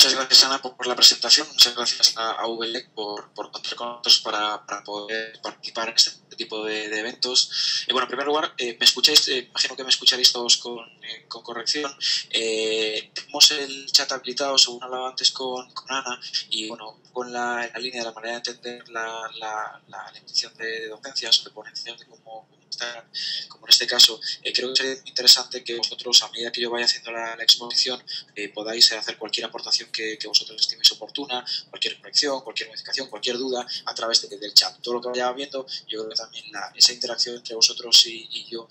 muchas gracias, Ana, por la presentación. Muchas gracias a VLEC por contar con nosotros para poder participar en este tipo de eventos. Bueno, en primer lugar, ¿me escucháis? Imagino que me escucharéis todos con corrección. Tenemos el chat habilitado, según hablaba antes con Ana, y bueno, con la línea de la manera de entender la intención de docencias o de ponencias de cómo estar, como en este caso, creo que sería muy interesante que vosotros, a medida que yo vaya haciendo la exposición, podáis hacer cualquier aportación que vosotros estiméis oportuna, cualquier corrección, cualquier modificación, cualquier duda a través del chat. Todo lo que vaya viendo, yo creo que también esa interacción entre vosotros y yo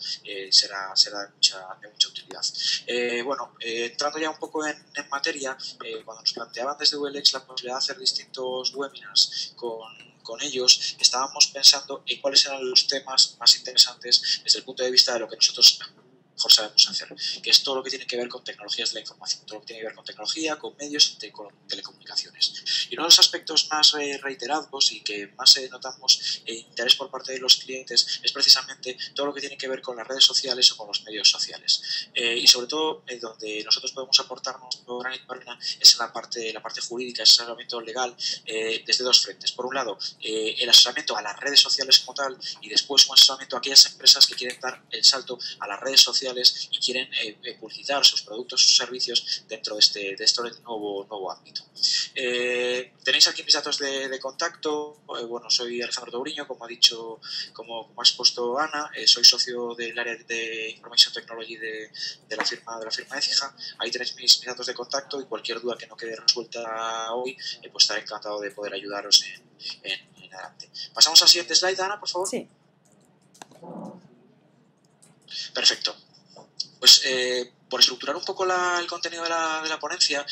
será de mucha utilidad. Bueno, entrando ya un poco en materia, cuando nos planteaban desde VLEX la posibilidad de hacer distintos webinars con ellos, estábamos pensando en cuáles eran los temas más interesantes desde el punto de vista de lo que nosotros mejor sabemos hacer, que es todo lo que tiene que ver con tecnologías de la información, todo lo que tiene que ver con tecnología, con medios y con telecomunicaciones. Y uno de los aspectos más reiterados y que más notamos interés por parte de los clientes es precisamente todo lo que tiene que ver con las redes sociales o con los medios sociales. Y sobre todo, donde nosotros podemos aportarnos granito de arena es en la parte jurídica, ese asesoramiento legal, desde dos frentes. Por un lado, el asesoramiento a las redes sociales como tal, y después un asesoramiento a aquellas empresas que quieren dar el salto a las redes sociales y quieren publicitar sus productos, sus servicios dentro de este nuevo ámbito. Tenéis aquí mis datos de contacto. Bueno, soy Alejandro Touriño, como ha expuesto Ana, soy socio del área de Information Technology de la firma Écija. Ahí tenéis mis datos de contacto y cualquier duda que no quede resuelta hoy, pues estaré encantado de poder ayudaros en adelante. Pasamos al siguiente slide, Ana, por favor. Sí. Perfecto. Pues por estructurar un poco el contenido de la ponencia,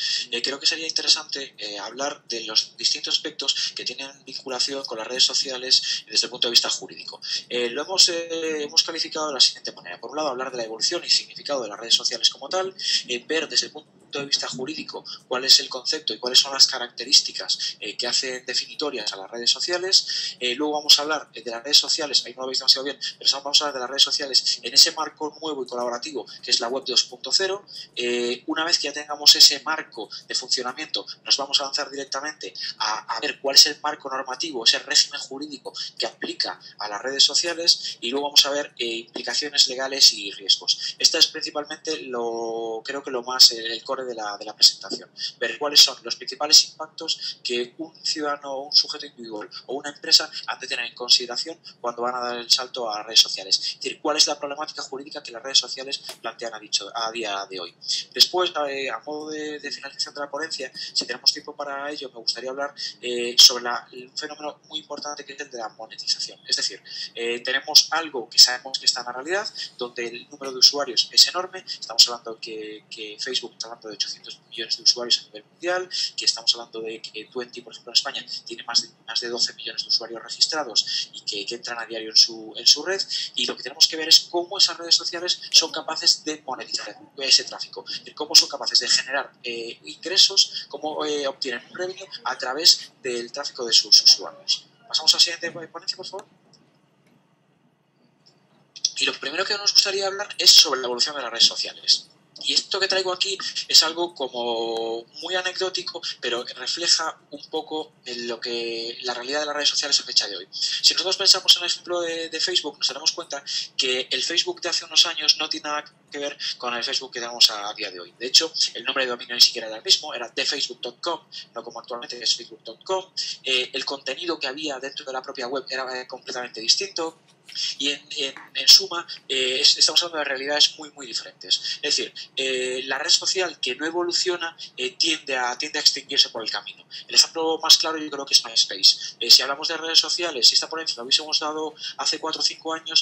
creo que sería interesante hablar de los distintos aspectos que tienen vinculación con las redes sociales desde el punto de vista jurídico. Lo hemos calificado de la siguiente manera. Por un lado, hablar de la evolución y significado de las redes sociales como tal, ver desde el punto de vista jurídico cuál es el concepto y cuáles son las características que hacen definitorias a las redes sociales. Luego vamos a hablar de las redes sociales, ahí no lo veis demasiado bien, pero vamos a hablar de las redes sociales en ese marco nuevo y colaborativo que es la web 2.0. Una vez que ya tengamos ese marco de funcionamiento, nos vamos a lanzar directamente a ver cuál es el marco normativo, ese régimen jurídico que aplica a las redes sociales, y luego vamos a ver implicaciones legales y riesgos. Esta es principalmente creo que lo más, el core de la presentación, ver cuáles son los principales impactos que un ciudadano o un sujeto individual o una empresa han de tener en consideración cuando van a dar el salto a las redes sociales. Es decir, cuál es la problemática jurídica que las redes sociales plantean a día de hoy. Después, a modo de finalización de la ponencia, si tenemos tiempo para ello, me gustaría hablar sobre un fenómeno muy importante que es el de la monetización. Es decir, tenemos algo que sabemos que está en la realidad, donde el número de usuarios es enorme. Estamos hablando que Facebook está hablando de 800 millones de usuarios a nivel mundial, que estamos hablando de que Twenty, por ejemplo, en España tiene más de 12 millones de usuarios registrados y que entran a diario en su red, y lo que tenemos que ver es cómo esas redes sociales son capaces de monetizar ese tráfico, cómo son capaces de generar ingresos, cómo obtienen un revenue a través del tráfico de sus usuarios. Pasamos a la siguiente ponencia, por favor. Y lo primero que nos gustaría hablar es sobre la evolución de las redes sociales. Y esto que traigo aquí es algo como muy anecdótico, pero que refleja un poco lo que la realidad de las redes sociales a fecha de hoy. Si nosotros pensamos en el ejemplo de Facebook, nos daremos cuenta que el Facebook de hace unos años no tiene nada que ver con el Facebook que tenemos a día de hoy. De hecho, el nombre de dominio ni siquiera era el mismo, era thefacebook.com, no como actualmente que es facebook.com. El contenido que había dentro de la propia web era completamente distinto. Y en suma, estamos hablando de realidades muy, muy diferentes. Es decir, la red social que no evoluciona tiende a extinguirse por el camino. El ejemplo más claro yo creo que es MySpace. Si hablamos de redes sociales, si esta ponencia la hubiésemos dado hace 4 o 5 años,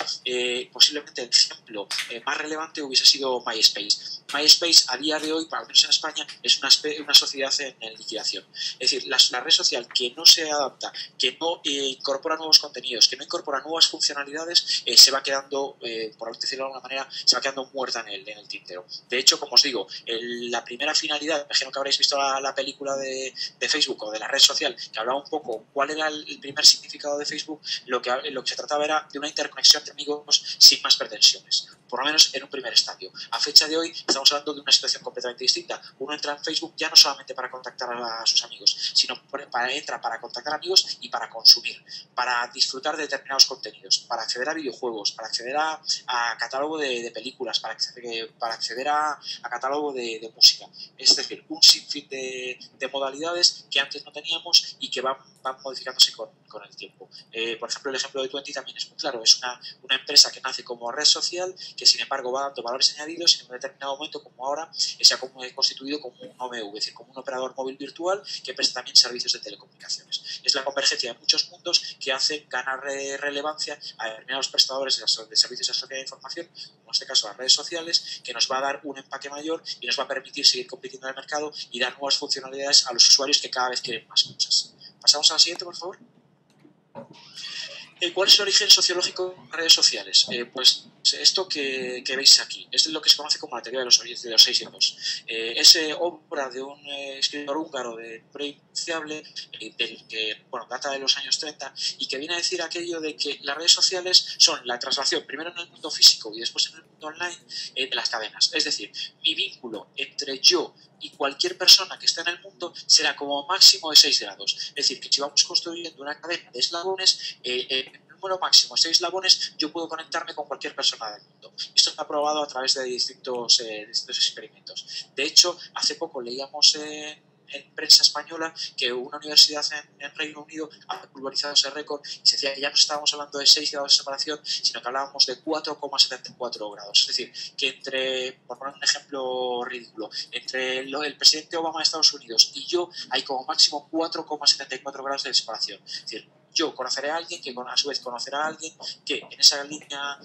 posiblemente el ejemplo más relevante hubiese sido MySpace. MySpace a día de hoy, al menos en España, es una sociedad en liquidación. Es decir, la red social que no se adapta, que no incorpora nuevos contenidos, que no incorpora nuevas funcionalidades, se va quedando, por decirlo de alguna manera, se va quedando muerta en el tintero. De hecho, como os digo, la primera finalidad, imagino que habréis visto la película de Facebook o de la red social, que hablaba un poco cuál era el primer significado de Facebook. Lo que se trataba era de una interconexión entre amigos sin más pretensiones, por lo menos en un primer estadio. A fecha de hoy estamos hablando de una situación completamente distinta. Uno entra en Facebook ya no solamente para contactar a sus amigos, sino entra para contactar amigos y para consumir, para disfrutar de determinados contenidos, para acceder a videojuegos, para acceder a catálogo de películas, para acceder a catálogo de música. Es decir, un sinfín de modalidades que antes no teníamos y que van modificándose con el tiempo. Por ejemplo, el ejemplo de Twenty también es muy claro. Es una empresa que nace como red social, que sin embargo va dando valores añadidos y en un determinado momento, como ahora, se ha constituido como un OMV, es decir, como un operador móvil virtual que presta también servicios de telecomunicaciones. Es la convergencia de muchos mundos que hacen ganar relevancia a determinados prestadores de servicios de sociedad de información, como en este caso las redes sociales, que nos va a dar un empaque mayor y nos va a permitir seguir compitiendo en el mercado y dar nuevas funcionalidades a los usuarios que cada vez quieren más cosas. Pasamos a la siguiente, por favor. ¿Cuál es el origen sociológico de las redes sociales? Pues esto que veis aquí es lo que se conoce como la teoría de los 6 hitos. Es obra de un escritor húngaro de pronunciable del que data de los años 30 y que viene a decir aquello de que las redes sociales son la traslación, primero en el mundo físico y después en el mundo online, de las cadenas. Es decir, mi vínculo entre yo y cualquier persona que esté en el mundo será como máximo de 6 grados. Es decir, que si vamos construyendo una cadena de eslabones, el número máximo de 6 eslabones, yo puedo conectarme con cualquier persona del mundo. Esto está probado a través de distintos experimentos. De hecho, hace poco leíamos en prensa española que una universidad en Reino Unido ha pulverizado ese récord y se decía que ya no estábamos hablando de 6 grados de separación, sino que hablábamos de 4,74 grados. Es decir, que por poner un ejemplo ridículo, entre el presidente Obama de Estados Unidos y yo hay como máximo 4,74 grados de separación. Es decir, yo conoceré a alguien que a su vez conocerá a alguien que en esa línea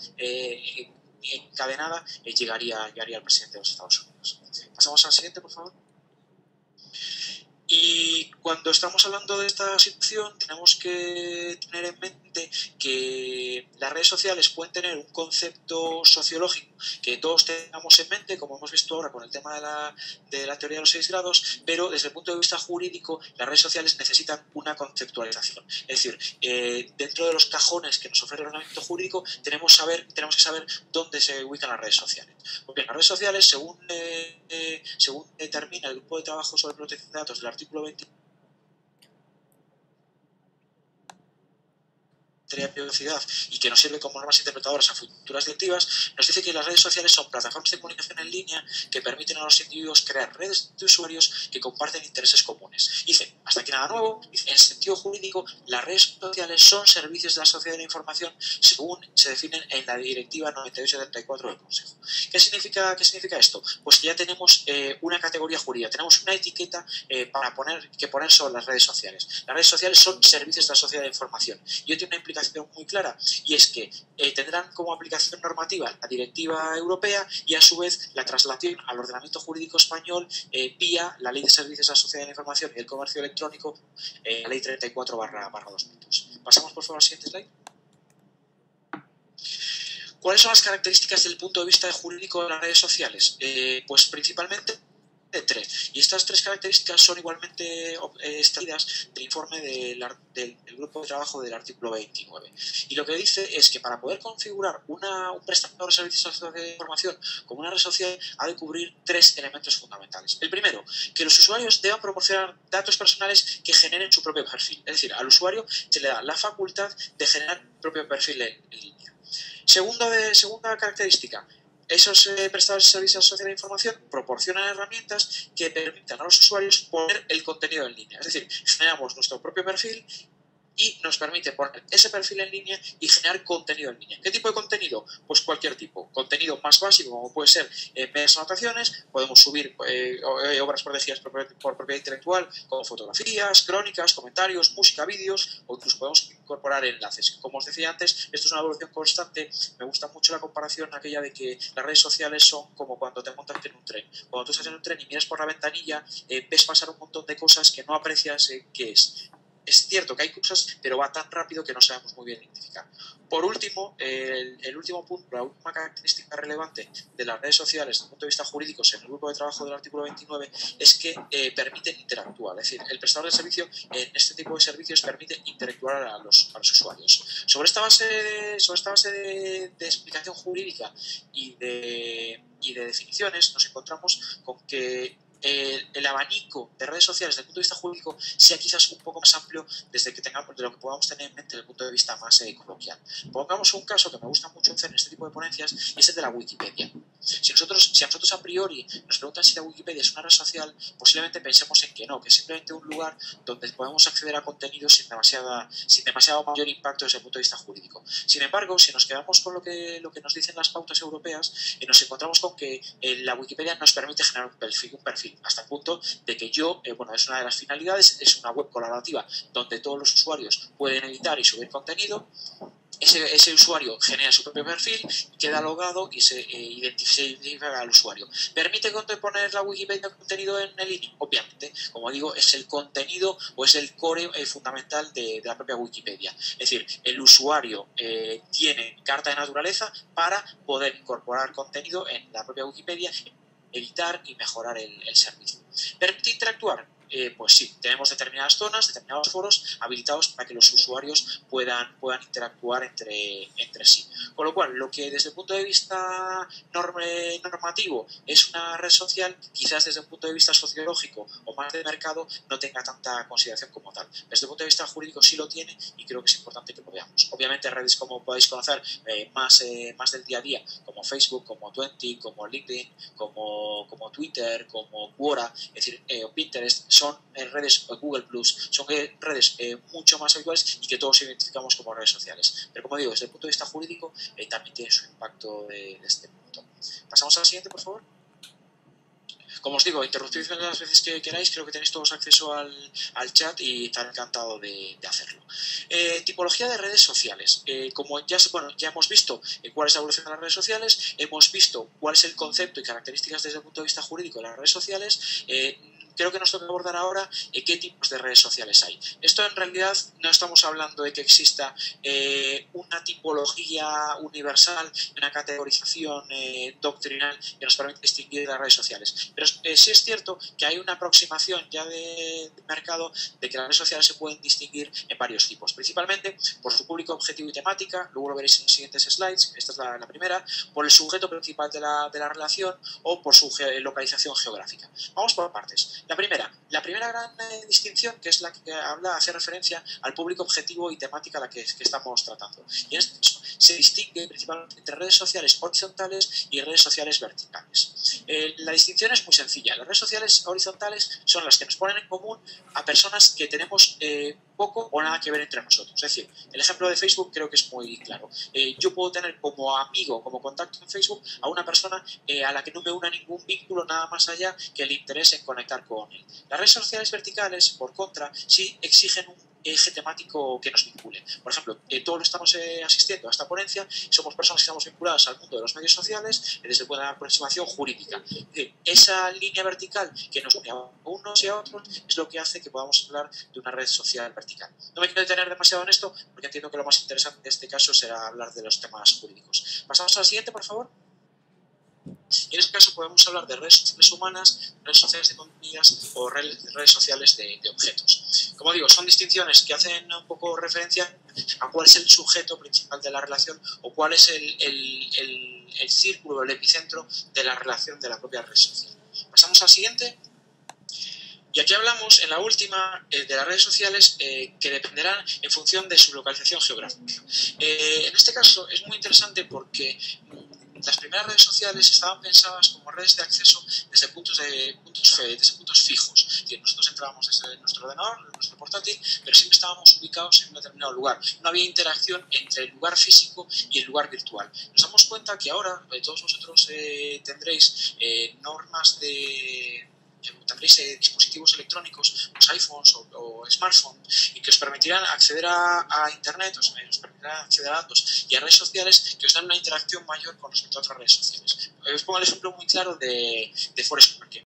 encadenada llegaría al presidente de los Estados Unidos. Pasamos al siguiente, por favor. Y cuando estamos hablando de esta situación tenemos que tener en mente que las redes sociales pueden tener un concepto sociológico que todos tengamos en mente, como hemos visto ahora con el tema de la teoría de los 6 grados, pero desde el punto de vista jurídico las redes sociales necesitan una conceptualización. Es decir, dentro de los cajones que nos ofrece el ordenamiento jurídico tenemos que saber dónde se ubican las redes sociales. Porque las redes sociales, según determina el grupo de trabajo sobre protección de datos del artículo 20 de privacidad y que nos sirve como normas interpretadoras a futuras directivas, nos dice que las redes sociales son plataformas de comunicación en línea que permiten a los individuos crear redes de usuarios que comparten intereses comunes. Dice, hasta aquí nada nuevo, dice, en sentido jurídico, las redes sociales son servicios de la sociedad de la información según se definen en la Directiva 98/74 del Consejo. ¿Qué significa esto? Pues que ya tenemos una categoría jurídica, tenemos una etiqueta para poner sobre las redes sociales. Las redes sociales son servicios de la sociedad de la información y tiene una implicación muy clara, y es que tendrán como aplicación normativa la directiva europea y a su vez la traslación al ordenamiento jurídico español vía la Ley de Servicios a la Sociedad de la Información y el Comercio Electrónico, la Ley 34/2002. Pasamos por favor al siguiente slide. ¿Cuáles son las características desde el punto de vista jurídico de las redes sociales? Pues principalmente de 3. Y estas 3 características son igualmente extraídas del informe del grupo de trabajo del artículo 29. Y lo que dice es que para poder configurar un prestador de servicios de información como una red social ha de cubrir 3 elementos fundamentales. El primero, que los usuarios deban proporcionar datos personales que generen su propio perfil. Es decir, al usuario se le da la facultad de generar su propio perfil en línea. Segunda característica, esos prestadores de servicios de sociedad de información proporcionan herramientas que permitan a los usuarios poner el contenido en línea. Es decir, generamos nuestro propio perfil y nos permite poner ese perfil en línea y generar contenido en línea. ¿Qué tipo de contenido? Pues cualquier tipo. Contenido más básico, como puede ser medias anotaciones, podemos subir obras protegidas por propiedad intelectual, como fotografías, crónicas, comentarios, música, vídeos, o incluso podemos incorporar enlaces. Como os decía antes, esto es una evolución constante. Me gusta mucho la comparación aquella de que las redes sociales son como cuando te montas en un tren. Cuando tú estás en un tren y miras por la ventanilla, ves pasar un montón de cosas que no aprecias qué es. es cierto que hay cosas, pero va tan rápido que no sabemos muy bien identificar. Por último, el último punto, la última característica relevante de las redes sociales desde el punto de vista jurídico, en el grupo de trabajo del artículo 29, es que permiten interactuar. Es decir, el prestador de servicio en este tipo de servicios permite interactuar a los usuarios. Sobre esta base de explicación jurídica y de definiciones, nos encontramos con que el abanico de redes sociales desde el punto de vista jurídico sea quizás un poco más amplio desde que tengamos, de lo que podamos tener en mente desde el punto de vista más coloquial. Pongamos un caso que me gusta mucho hacer en este tipo de ponencias y es el de la Wikipedia. Si a nosotros a priori nos preguntan si la Wikipedia es una red social, posiblemente pensemos en que no, que es simplemente un lugar donde podemos acceder a contenidos sin demasiado mayor impacto desde el punto de vista jurídico. Sin embargo, si nos quedamos con lo que nos dicen las pautas europeas, nos encontramos con que la Wikipedia nos permite generar un perfil hasta el punto de que es una de las finalidades, es una web colaborativa donde todos los usuarios pueden editar y subir contenido. Ese usuario genera su propio perfil, queda logado y se identifica al usuario. ¿Permite poner la Wikipedia contenido en el línea? Obviamente, como digo, es el contenido o es el core fundamental de la propia Wikipedia. Es decir, el usuario tiene carta de naturaleza para poder incorporar contenido en la propia Wikipedia, editar y mejorar el servicio. ¿Permite interactuar? Pues sí, tenemos determinadas zonas, determinados foros habilitados para que los usuarios puedan interactuar entre sí. Con lo cual, lo que desde el punto de vista normativo es una red social, quizás desde un punto de vista sociológico o más de mercado no tenga tanta consideración como tal. Desde el punto de vista jurídico sí lo tiene y creo que es importante que lo veamos. Obviamente redes como podéis conocer más del día a día, como Facebook, como Twenty, como LinkedIn, como Twitter, como Quora, es decir, Pinterest, son redes Google Plus, son redes mucho más habituales y que todos identificamos como redes sociales. Pero como digo, desde el punto de vista jurídico también tiene su impacto de este punto. Pasamos al siguiente, por favor. Como os digo, interrumpidme las veces que queráis, creo que tenéis todos acceso al chat y estaré encantado de hacerlo. Tipología de redes sociales. Como ya hemos visto cuál es la evolución de las redes sociales, hemos visto cuál es el concepto y características desde el punto de vista jurídico de las redes sociales. Creo que nos toca abordar ahora qué tipos de redes sociales hay. Esto en realidad no estamos hablando de que exista una tipología universal, una categorización doctrinal que nos permite distinguir las redes sociales. Pero sí es cierto que hay una aproximación ya de mercado de que las redes sociales se pueden distinguir en varios tipos, principalmente por su público objetivo y temática, luego lo veréis en los siguientes slides, esta es la primera, por el sujeto principal de la relación o por su localización geográfica. Vamos por partes. La primera gran distinción, que es la que hace referencia al público objetivo y temática a la que estamos tratando. Y en este caso se distingue principalmente entre redes sociales horizontales y redes sociales verticales. La distinción es muy sencilla. Las redes sociales horizontales son las que nos ponen en común a personas que tenemos poco o nada que ver entre nosotros. Es decir, el ejemplo de Facebook creo que es muy claro. Yo puedo tener como amigo, como contacto en Facebook a una persona a la que no me una ningún vínculo nada más allá que el interés en conectar con él. Las redes sociales verticales, por contra, sí exigen un eje temático que nos vincule. Por ejemplo, todos lo estamos asistiendo a esta ponencia, somos personas que estamos vinculadas al mundo de los medios sociales desde una aproximación jurídica. Esa línea vertical que nos une a unos y a otros es lo que hace que podamos hablar de una red social vertical. No me quiero detener demasiado en esto porque entiendo que lo más interesante de este caso será hablar de los temas jurídicos. Pasamos al siguiente, por favor. En este caso podemos hablar de redes sociales humanas, redes sociales de contenidos o redes sociales de objetos. Como digo, son distinciones que hacen un poco referencia a cuál es el sujeto principal de la relación o cuál es el círculo, el epicentro de la relación de la propia red social. Pasamos al siguiente. Y aquí hablamos en la última de las redes sociales que dependerán en función de su localización geográfica. En este caso es muy interesante porque las primeras redes sociales estaban pensadas como redes de acceso desde puntos fijos. Es decir, nosotros entrábamos desde nuestro ordenador, nuestro portátil, pero siempre estábamos ubicados en un determinado lugar. No había interacción entre el lugar físico y el lugar virtual. Nos damos cuenta que ahora todos vosotros tendréis normas tendréis dispositivos electrónicos, los iPhones o smartphones, y que os permitirán acceder a Internet, os permitirán acceder a datos y a redes sociales que os dan una interacción mayor con respecto a otras redes sociales. Os pongo el ejemplo muy claro de Foursquare.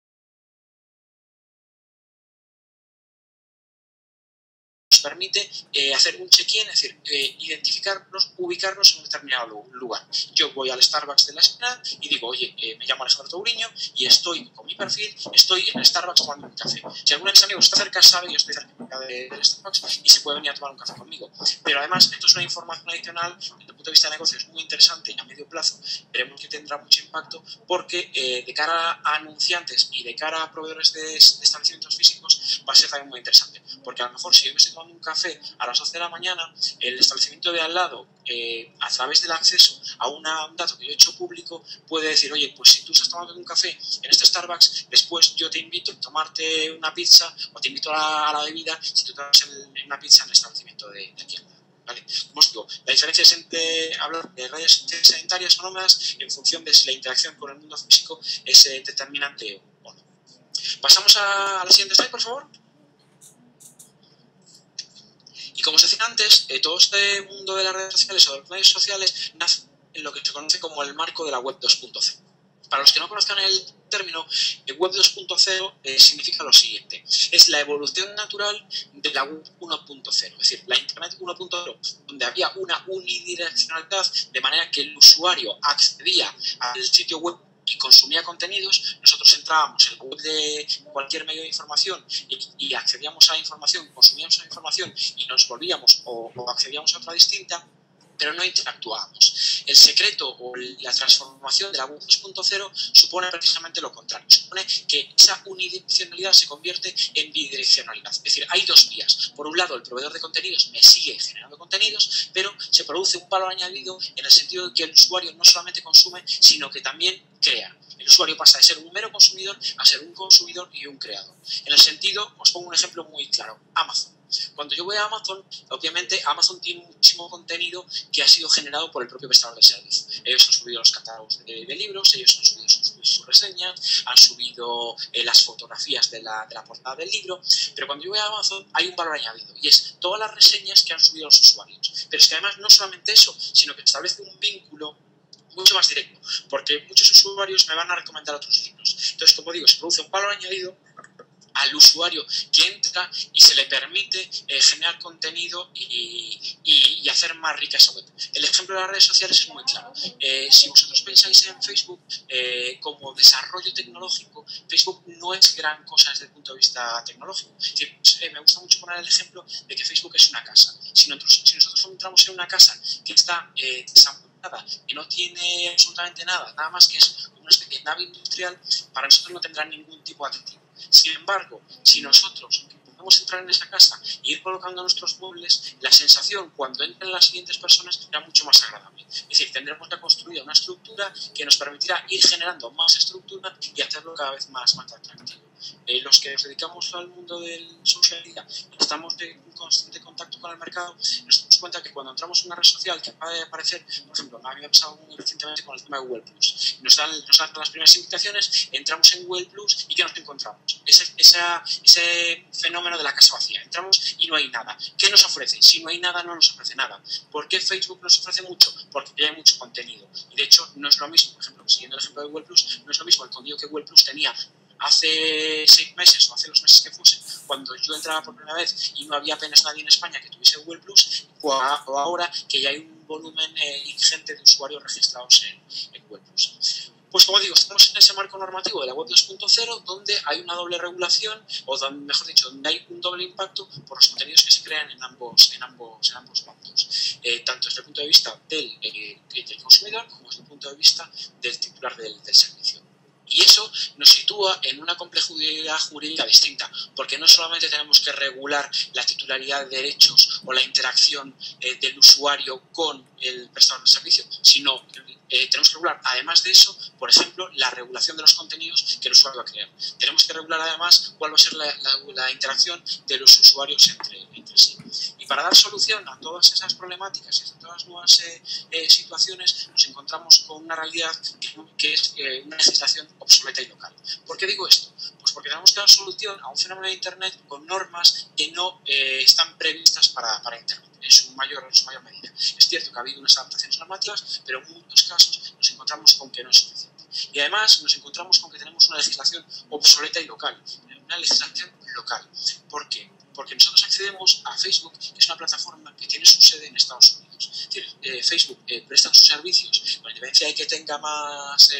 permite hacer un check-in, es decir, identificarnos, ubicarnos en un determinado lugar. Yo voy al Starbucks de la esquina y digo, oye, me llamo Alejandro Touriño y estoy con mi perfil, estoy en el Starbucks tomando un café. Si alguno de mis amigos está cerca, sabe que yo estoy cerca del Starbucks y se puede venir a tomar un café conmigo. Pero además, esto es una información adicional desde el punto de vista de negocios muy interesante y a medio plazo veremos que tendrá mucho impacto porque de cara a anunciantes y de cara a proveedores de establecimientos físicos va a ser también muy interesante. Porque a lo mejor si yo me estoy tomando un café a las 12 de la mañana, el establecimiento de al lado, a través del acceso a un dato que yo he hecho público, puede decir, oye, pues si tú estás tomando un café en este Starbucks, después yo te invito a tomarte una pizza o te invito a la bebida si tú tomas una pizza en el establecimiento de aquí al lado. ¿Vale? Como os digo, la diferencia es entre hablar de redes sanitarias o nómadas en función de si la interacción con el mundo físico es determinante o no. Pasamos a la siguiente slide, por favor. Y como os decía antes, todo este mundo de las redes sociales o de los medios sociales nace en lo que se conoce como el marco de la web 2.0. Para los que no conozcan el término, web 2.0 significa lo siguiente: es la evolución natural de la web 1.0, es decir, la Internet 1.0, donde había una unidireccionalidad, de manera que el usuario accedía al sitio web y consumía contenidos. Nosotros entrábamos en la web de cualquier medio de información y accedíamos a la información, consumíamos la información y nos volvíamos o accedíamos a otra distinta, pero no interactuábamos. El secreto o la transformación de la web 2.0 supone precisamente lo contrario. Supone que esa unidireccionalidad se convierte en bidireccionalidad. Es decir, hay dos vías. Por un lado, el proveedor de contenidos me sigue generando contenidos, pero se produce un valor añadido en el sentido de que el usuario no solamente consume, sino que también crea. El usuario pasa de ser un mero consumidor a ser un consumidor y un creador. En el sentido, os pongo un ejemplo muy claro: Amazon. Cuando yo voy a Amazon, obviamente Amazon tiene muchísimo contenido que ha sido generado por el propio prestador de servicio. Ellos han subido los catálogos de libros, ellos han subido sus reseñas, han subido las fotografías de la portada del libro, pero cuando yo voy a Amazon hay un valor añadido y es todas las reseñas que han subido los usuarios. Pero es que además no solamente eso, sino que establece un vínculo mucho más directo, porque muchos usuarios me van a recomendar otros libros. Entonces, como digo, se produce un valor añadido al usuario que entra y se le permite generar contenido y hacer más rica esa web. El ejemplo de las redes sociales es muy claro. Si vosotros pensáis en Facebook como desarrollo tecnológico, Facebook no es gran cosa desde el punto de vista tecnológico. Es decir, me gusta mucho poner el ejemplo de que Facebook es una casa. Si nosotros entramos en una casa que está desamorada, que no tiene absolutamente nada más que es una especie de nave industrial, para nosotros no tendrá ningún tipo de atractivo. Sin embargo, si nosotros podemos entrar en esa casa e ir colocando nuestros muebles, la sensación cuando entren las siguientes personas será mucho más agradable. Es decir, tendremos ya construida una estructura que nos permitirá ir generando más estructura y hacerlo cada vez más atractivo. Los que nos dedicamos al mundo del social media y estamos en constante contacto con el mercado, nos damos cuenta que cuando entramos en una red social que acaba de aparecer, por ejemplo, a mí me ha pasado muy recientemente con el tema de Google Plus, nos dan las primeras invitaciones, entramos en Google Plus y ¿qué nos encontramos? Ese fenómeno de la casa vacía. Entramos y no hay nada. ¿Qué nos ofrece? Si no hay nada, no nos ofrece nada. ¿Por qué Facebook nos ofrece mucho? Porque hay mucho contenido. Y de hecho, no es lo mismo, por ejemplo, siguiendo el ejemplo de Google Plus, no es lo mismo el contenido que Google Plus tenía hace 6 meses o hace los meses que fuesen, cuando yo entraba por primera vez y no había apenas nadie en España que tuviese Google Plus, o ahora que ya hay un volumen ingente de usuarios registrados en Google Plus. Pues como digo, estamos en ese marco normativo de la web 2.0 donde hay una doble regulación, o donde, mejor dicho, donde hay un doble impacto por los contenidos que se crean en ambos bandos, tanto desde el punto de vista del consumidor como desde el punto de vista del titular del servicio. Y eso nos sitúa en una complejidad jurídica distinta, porque no solamente tenemos que regular la titularidad de derechos o la interacción del usuario con el prestador de servicio, sino tenemos que regular, además de eso, por ejemplo, la regulación de los contenidos que el usuario va a crear. Tenemos que regular además cuál va a ser la interacción de los usuarios entre sí. Y para dar solución a todas esas problemáticas y a todas las nuevas situaciones, nos encontramos con una realidad que es una legislación obsoleta y local. ¿Por qué digo esto? Pues porque tenemos que dar solución a un fenómeno de Internet con normas que no están previstas para Internet en su mayor medida. Es cierto que ha habido unas adaptaciones normativas, pero en muchos casos nos encontramos con que no es suficiente. Y además nos encontramos con que tenemos una legislación obsoleta y local, una legislación local. ¿Por qué? Porque nosotros accedemos a Facebook, que es una plataforma que tiene su sede en Estados Unidos. Es decir, Facebook presta sus servicios, con independencia de que tenga más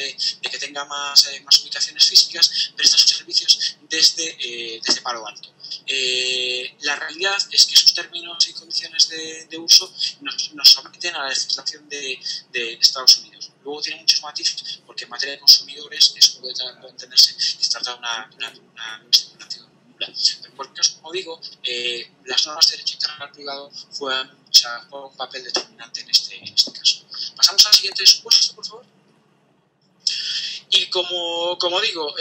ubicaciones físicas, presta sus servicios desde Palo Alto. La realidad es que sus términos y condiciones de uso nos someten a la legislación de Estados Unidos. Luego tiene muchos matices, porque en materia de consumidores eso puede entenderse que se trata de una especulación nula. Pero en cualquier caso, como digo, las normas de derecho internacional privado juegan un papel determinante en este caso. Pasamos al siguiente supuesto, por favor. Y como digo,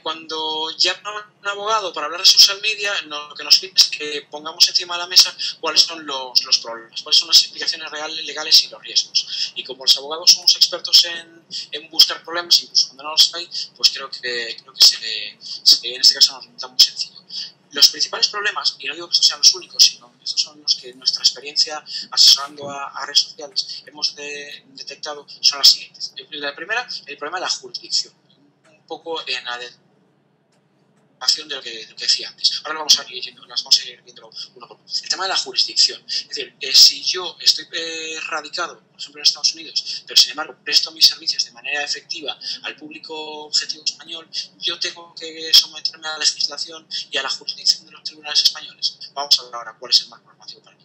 cuando llama un abogado para hablar de social media, lo que nos pide es que pongamos encima de la mesa cuáles son los problemas, cuáles son las implicaciones reales, legales y los riesgos. Y como los abogados somos expertos en buscar problemas, incluso cuando no los hay, pues creo que en este caso nos resulta muy sencillo. Los principales problemas, y no digo que estos sean los únicos, sino que estos son los que en nuestra experiencia asesorando a redes sociales hemos detectado, son las siguientes. La primera, el problema de la jurisdicción. Un poco en la de lo que decía antes. Ahora las vamos a ir viendo uno por uno. El tema de la jurisdicción. Es decir, si yo estoy radicado, por ejemplo, en Estados Unidos, pero sin embargo presto mis servicios de manera efectiva al público objetivo español, yo tengo que someterme a la legislación y a la jurisdicción de los tribunales españoles. Vamos a ver ahora cuál es el marco normativo para ello.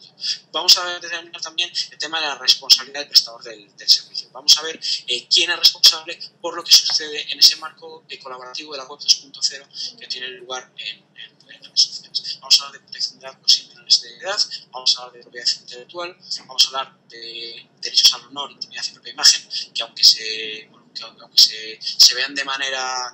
Vamos a determinar también el tema de la responsabilidad del prestador del servicio. Vamos a ver quién es responsable por lo que sucede en ese marco colaborativo de la Web 2.0 que tiene lugar en redes sociales. Vamos a hablar de protección de datos y menores de edad, vamos a hablar de propiedad intelectual, vamos a hablar de derechos al honor, intimidad y propia imagen, que aunque se vean de manera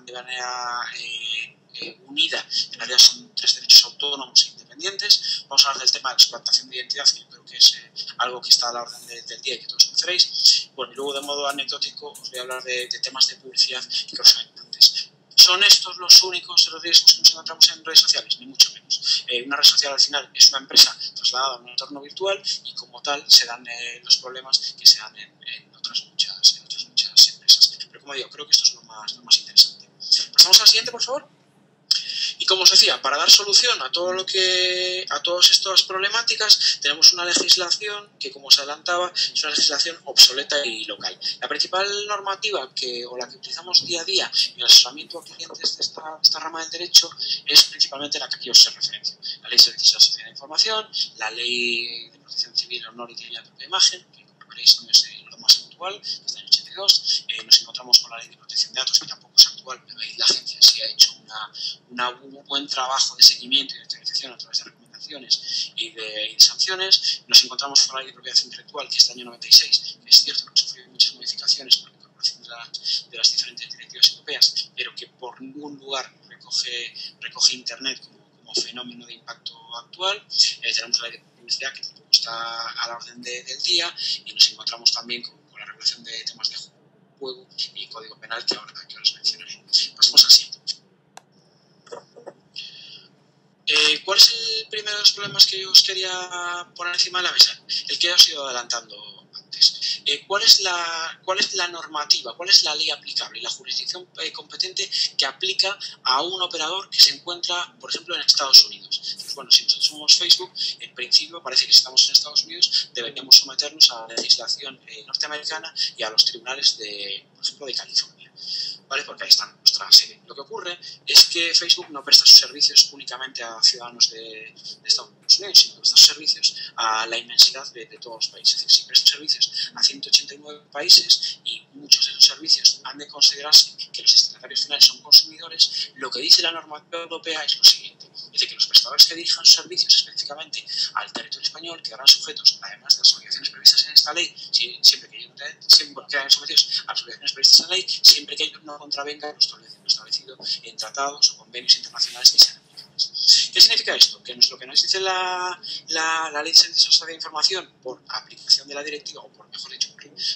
unida, en realidad son tres derechos autónomos e independientes. Vamos a hablar del tema de la suplantación de identidad, que yo creo que es algo que está a la orden del día y que todos conoceréis. Bueno, y luego de modo anecdótico os voy a hablar de temas de publicidad y cosas importantes. ¿Son estos los únicos riesgos que nos encontramos en redes sociales? Ni mucho menos. Una red social al final es una empresa trasladada a un entorno virtual y como tal se dan los problemas que se dan en otras muchas empresas. Pero como digo, creo que esto es lo más interesante. Pasamos al siguiente, por favor. Y como os decía, para dar solución a todas estas problemáticas, tenemos una legislación que, como os adelantaba, es una legislación obsoleta y local. La principal normativa o la que utilizamos día a día en el asesoramiento a clientes de esta rama del derecho es principalmente la que aquí os referencio. La Ley de Servicios a la Sociedad de Información, la Ley de Protección Civil, Honor y Dignidad de Propia Imagen, que como veréis no es lo más actual, desde el 82. Nos encontramos con la Ley de Protección de Datos, que tampoco es actual, pero ahí la agencia sí ha hecho un buen trabajo de seguimiento y de actualización a través de recomendaciones y de sanciones. Nos encontramos con la Ley de Propiedad Intelectual, que es del año 96, que es cierto que ha sufrido muchas modificaciones por la incorporación de las diferentes directivas europeas, pero que por ningún lugar recoge Internet como fenómeno de impacto actual. Tenemos la Ley de Publicidad, que tampoco está a la orden del día, y nos encontramos también con la regulación de temas de juego y código penal, que ahora os mencionaré. Pasemos al siguiente. ¿Cuál es el primero de los problemas que yo os quería poner encima de la mesa? El que os he ido adelantando antes. ¿Cuál es la normativa, cuál es la ley aplicable y la jurisdicción competente que aplica a un operador que se encuentra, por ejemplo, en Estados Unidos? Pues bueno, si nosotros somos Facebook, en principio parece que si estamos en Estados Unidos deberíamos someternos a la legislación norteamericana y a los tribunales por ejemplo, de California. ¿Vale? Porque ahí está nuestra sede. Lo que ocurre es que Facebook no presta sus servicios únicamente a ciudadanos de Estados Unidos, sino que presta sus servicios a la inmensidad de todos los países. Es decir, si presta servicios a 189 países y muchos de esos servicios han de considerarse que los destinatarios finales son consumidores, lo que dice la normativa europea es lo siguiente. Es decir, que los prestadores que dirijan sus servicios específicamente al territorio español quedarán sujetos, además de las obligaciones previstas en esta ley, siempre que ellos quedan sometidos a las obligaciones previstas en la ley, siempre que ellos no contravengan lo establecido en tratados o convenios internacionales que sean aplicables. ¿Qué significa esto? Que lo que nos dice la Ley de Servicios de Información por aplicación de la directiva, o mejor dicho,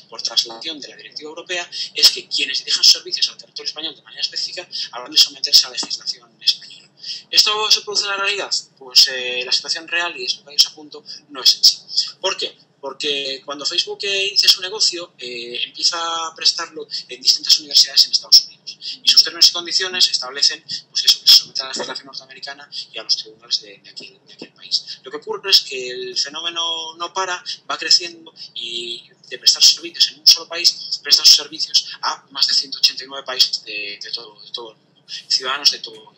por traslación de la directiva europea, es que quienes dirijan sus servicios al territorio español de manera específica habrán de someterse a la legislación española. ¿Esto se produce en la realidad? Pues la situación real, y es lo que os apunto, no es así. ¿Por qué? Porque cuando Facebook inicia su negocio, empieza a prestarlo en distintas universidades en Estados Unidos. Y sus términos y condiciones establecen pues eso, que se someten a la legislación norteamericana y a los tribunales de aquel país. Lo que ocurre es que el fenómeno no para, va creciendo y de prestar servicios en un solo país, presta sus servicios a más de 189 países de todo el mundo, ciudadanos de todo el mundo.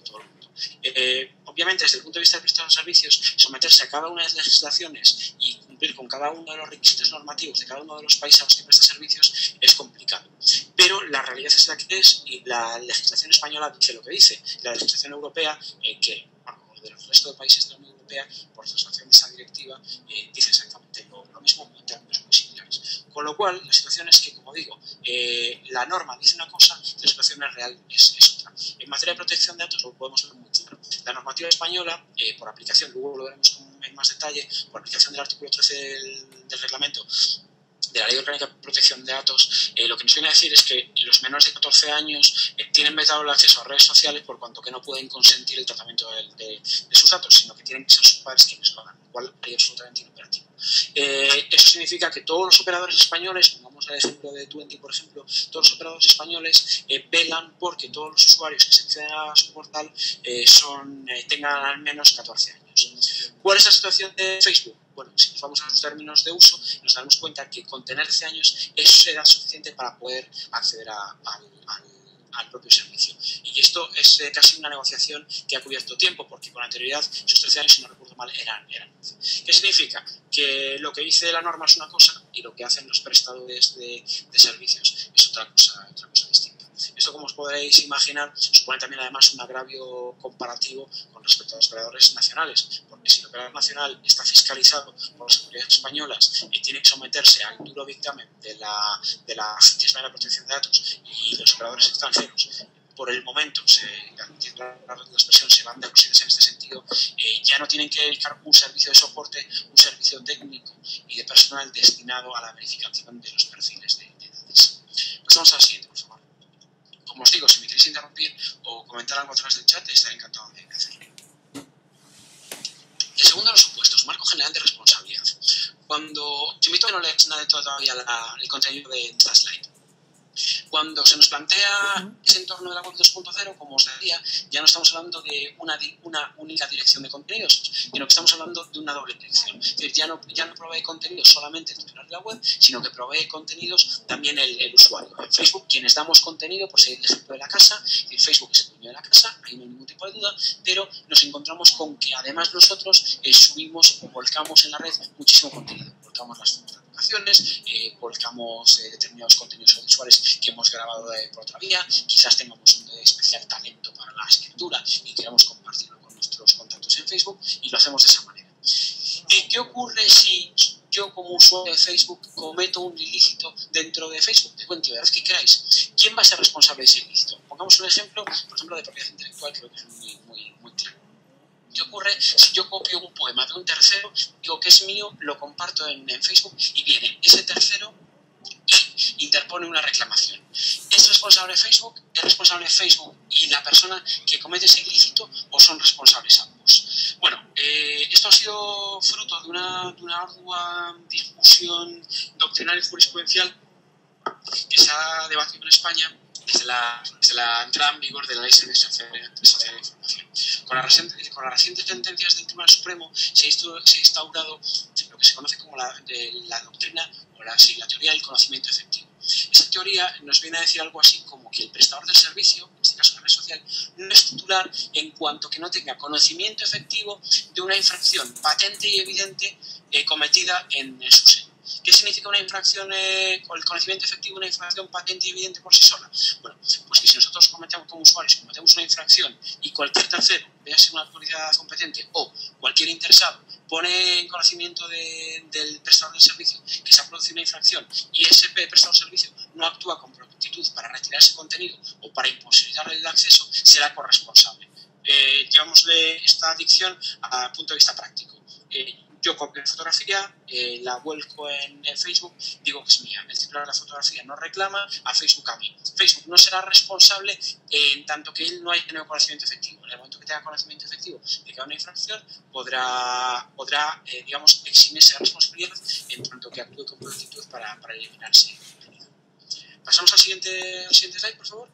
Obviamente, desde el punto de vista de prestar los servicios, someterse a cada una de las legislaciones y cumplir con cada uno de los requisitos normativos de cada uno de los países a los que presta servicios es complicado. Pero la realidad es la que es y la legislación española dice lo que dice. La legislación europea, que bueno, del resto de países de la Unión Europea, por traslación de esa directiva, dice exactamente lo mismo en términos muy similares. Con lo cual, la situación es que, como digo, la norma dice una cosa y la situación real es otra. En materia de protección de datos lo podemos ver muy claro. La normativa española, por aplicación, luego lo veremos en más detalle, por aplicación del artículo 13 del reglamento de la Ley Orgánica de Protección de Datos, lo que nos viene a decir es que los menores de 14 años tienen vetado el acceso a redes sociales por cuanto que no pueden consentir el tratamiento de sus datos, sino que tienen que ser sus padres quienes lo hagan, lo cual es absolutamente inoperativo. Eso significa que todos los operadores españoles, pongamos el ejemplo de Twenty, por ejemplo, todos los operadores españoles velan porque todos los usuarios que se acceden a su portal tengan al menos 14 años. ¿Cuál es la situación de Facebook? Bueno, si nos vamos a los términos de uso, nos daremos cuenta que con tener 13 años es edad suficiente para poder acceder al propio servicio. Y esto es casi una negociación que ha cubierto tiempo, porque con anterioridad sus 13 años, si no recuerdo mal, eran 11. ¿Qué significa? Que lo que dice la norma es una cosa y lo que hacen los prestadores de servicios es otra cosa distinta. Esto, como os podréis imaginar, supone también además un agravio comparativo con respecto a los operadores nacionales, porque si el operador nacional está fiscalizado por las autoridades españolas y tiene que someterse al duro dictamen de la Agencia Española de Protección de Datos, y los operadores extranjeros por el momento, la expresión, se van de auxilios en este sentido, ya no tienen que dedicar un servicio de soporte, un servicio técnico y de personal destinado a la verificación de los perfiles de edades. Pasamos a la siguiente, por favor. Como os digo, si me queréis interrumpir o comentar algo a través del chat, estaré encantado de hacerlo. El segundo de los supuestos, marco general de responsabilidad. Te invito a que no leáis nada de todavía el contenido de esta slide. Cuando se nos plantea ese entorno de la web 2.0, como os decía, ya no estamos hablando de una única dirección de contenidos, sino que estamos hablando de una doble dirección. Es decir, ya no provee contenidos solamente el titular de la web, sino que provee contenidos también el usuario. En Facebook, quienes damos contenido, por seguir el ejemplo de la casa, en Facebook es el dueño de la casa, ahí no hay ningún tipo de duda, pero nos encontramos con que además nosotros subimos o volcamos en la red muchísimo contenido. Volcamos las aplicaciones, volcamos determinados contenidos audiovisuales que hemos grabado por otra vía, quizás tengamos un especial talento para la escritura y queramos compartirlo con nuestros contactos en Facebook, y lo hacemos de esa manera. ¿Qué ocurre si yo, como usuario de Facebook, cometo un ilícito dentro de Facebook? De cuenta, ¿qué queráis? ¿Quién va a ser responsable de ese ilícito? Pongamos un ejemplo, por ejemplo, de propiedad intelectual, creo que es muy claro. ¿Qué ocurre si yo copio un poema de un tercero, digo que es mío, lo comparto en Facebook y viene ese tercero y interpone una reclamación? ¿Es responsable Facebook? ¿Es responsable Facebook y la persona que comete ese ilícito, o son responsables ambos? Bueno, esto ha sido fruto de una ardua discusión doctrinal y jurisprudencial que se ha debatido en España desde la entrada en vigor de la Ley de Servicios Sociales de Información. Con las recientes sentencias del Tribunal Supremo se ha instaurado lo que se conoce como la doctrina o la teoría del conocimiento efectivo. Esta teoría nos viene a decir algo así como que el prestador del servicio, en este caso la red social, no es titular en cuanto que no tenga conocimiento efectivo de una infracción patente y evidente cometida en su seno. ¿Qué significa una infracción o el conocimiento efectivo de una infracción patente y evidente por sí sola? Bueno, pues que si nosotros como usuarios cometemos una infracción y cualquier tercero, véase una autoridad competente o cualquier interesado, pone en conocimiento del prestador del servicio que se ha producido una infracción y ese prestador del servicio no actúa con prontitud para retirar ese contenido o para imposibilitarle el acceso, será corresponsable. Llevámosle esta dicción a punto de vista práctico. Yo copio la fotografía, la vuelco en Facebook, digo que es mía. El titular de la fotografía no reclama a Facebook a mí. Facebook no será responsable en tanto que él no haya tenido conocimiento efectivo. En el momento que tenga conocimiento efectivo de que hay una infracción podrá digamos, eximirse de responsabilidad en tanto que actúe con prontitud para eliminarse el contenido. Pasamos al siguiente slide, por favor.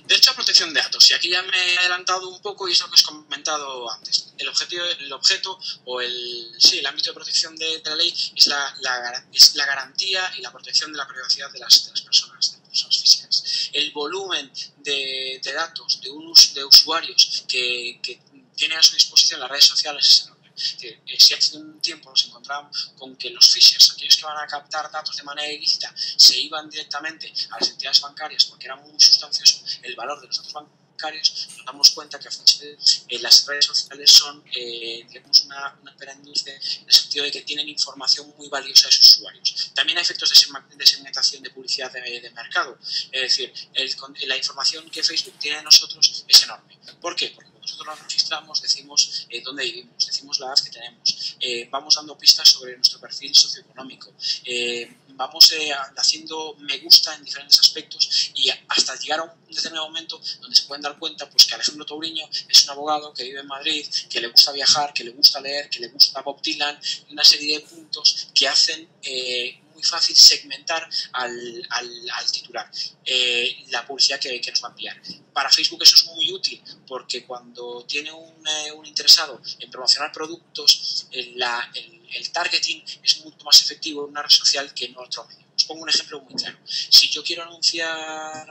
Derecho a protección de datos. Y aquí ya me he adelantado un poco y es lo que os he comentado antes. El objeto o el ámbito de protección de la ley es la garantía y la protección de la privacidad de las personas físicas. El volumen de datos de usuarios que tienen a su disposición las redes sociales es enorme. Si hace un tiempo nos encontrábamos con que los phishers, aquellos que van a captar datos de manera ilícita, se iban directamente a las entidades bancarias porque era muy sustancioso el valor de los datos bancarios, nos damos cuenta que las redes sociales son digamos una pera en dulce en el sentido de que tienen información muy valiosa de sus usuarios. También hay efectos de segmentación de publicidad de mercado, es decir, la información que Facebook tiene de nosotros es enorme. ¿Por qué? Porque nosotros nos registramos, decimos dónde vivimos, decimos la edad que tenemos, vamos dando pistas sobre nuestro perfil socioeconómico, vamos haciendo me gusta en diferentes aspectos y hasta llegar a un determinado momento donde se pueden dar cuenta pues, que Alejandro Touriño es un abogado que vive en Madrid, que le gusta viajar, que le gusta leer, que le gusta Bob Dylan, y una serie de puntos que hacen muy fácil segmentar al titular la publicidad que nos va a enviar. Para Facebook eso es muy útil porque cuando tiene un interesado en promocionar productos, el targeting es mucho más efectivo en una red social que en otro medio. Os pongo un ejemplo muy claro. Si yo quiero anunciar,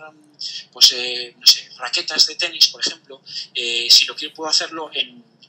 pues, no sé, raquetas de tenis, por ejemplo, si lo quiero puedo hacerlo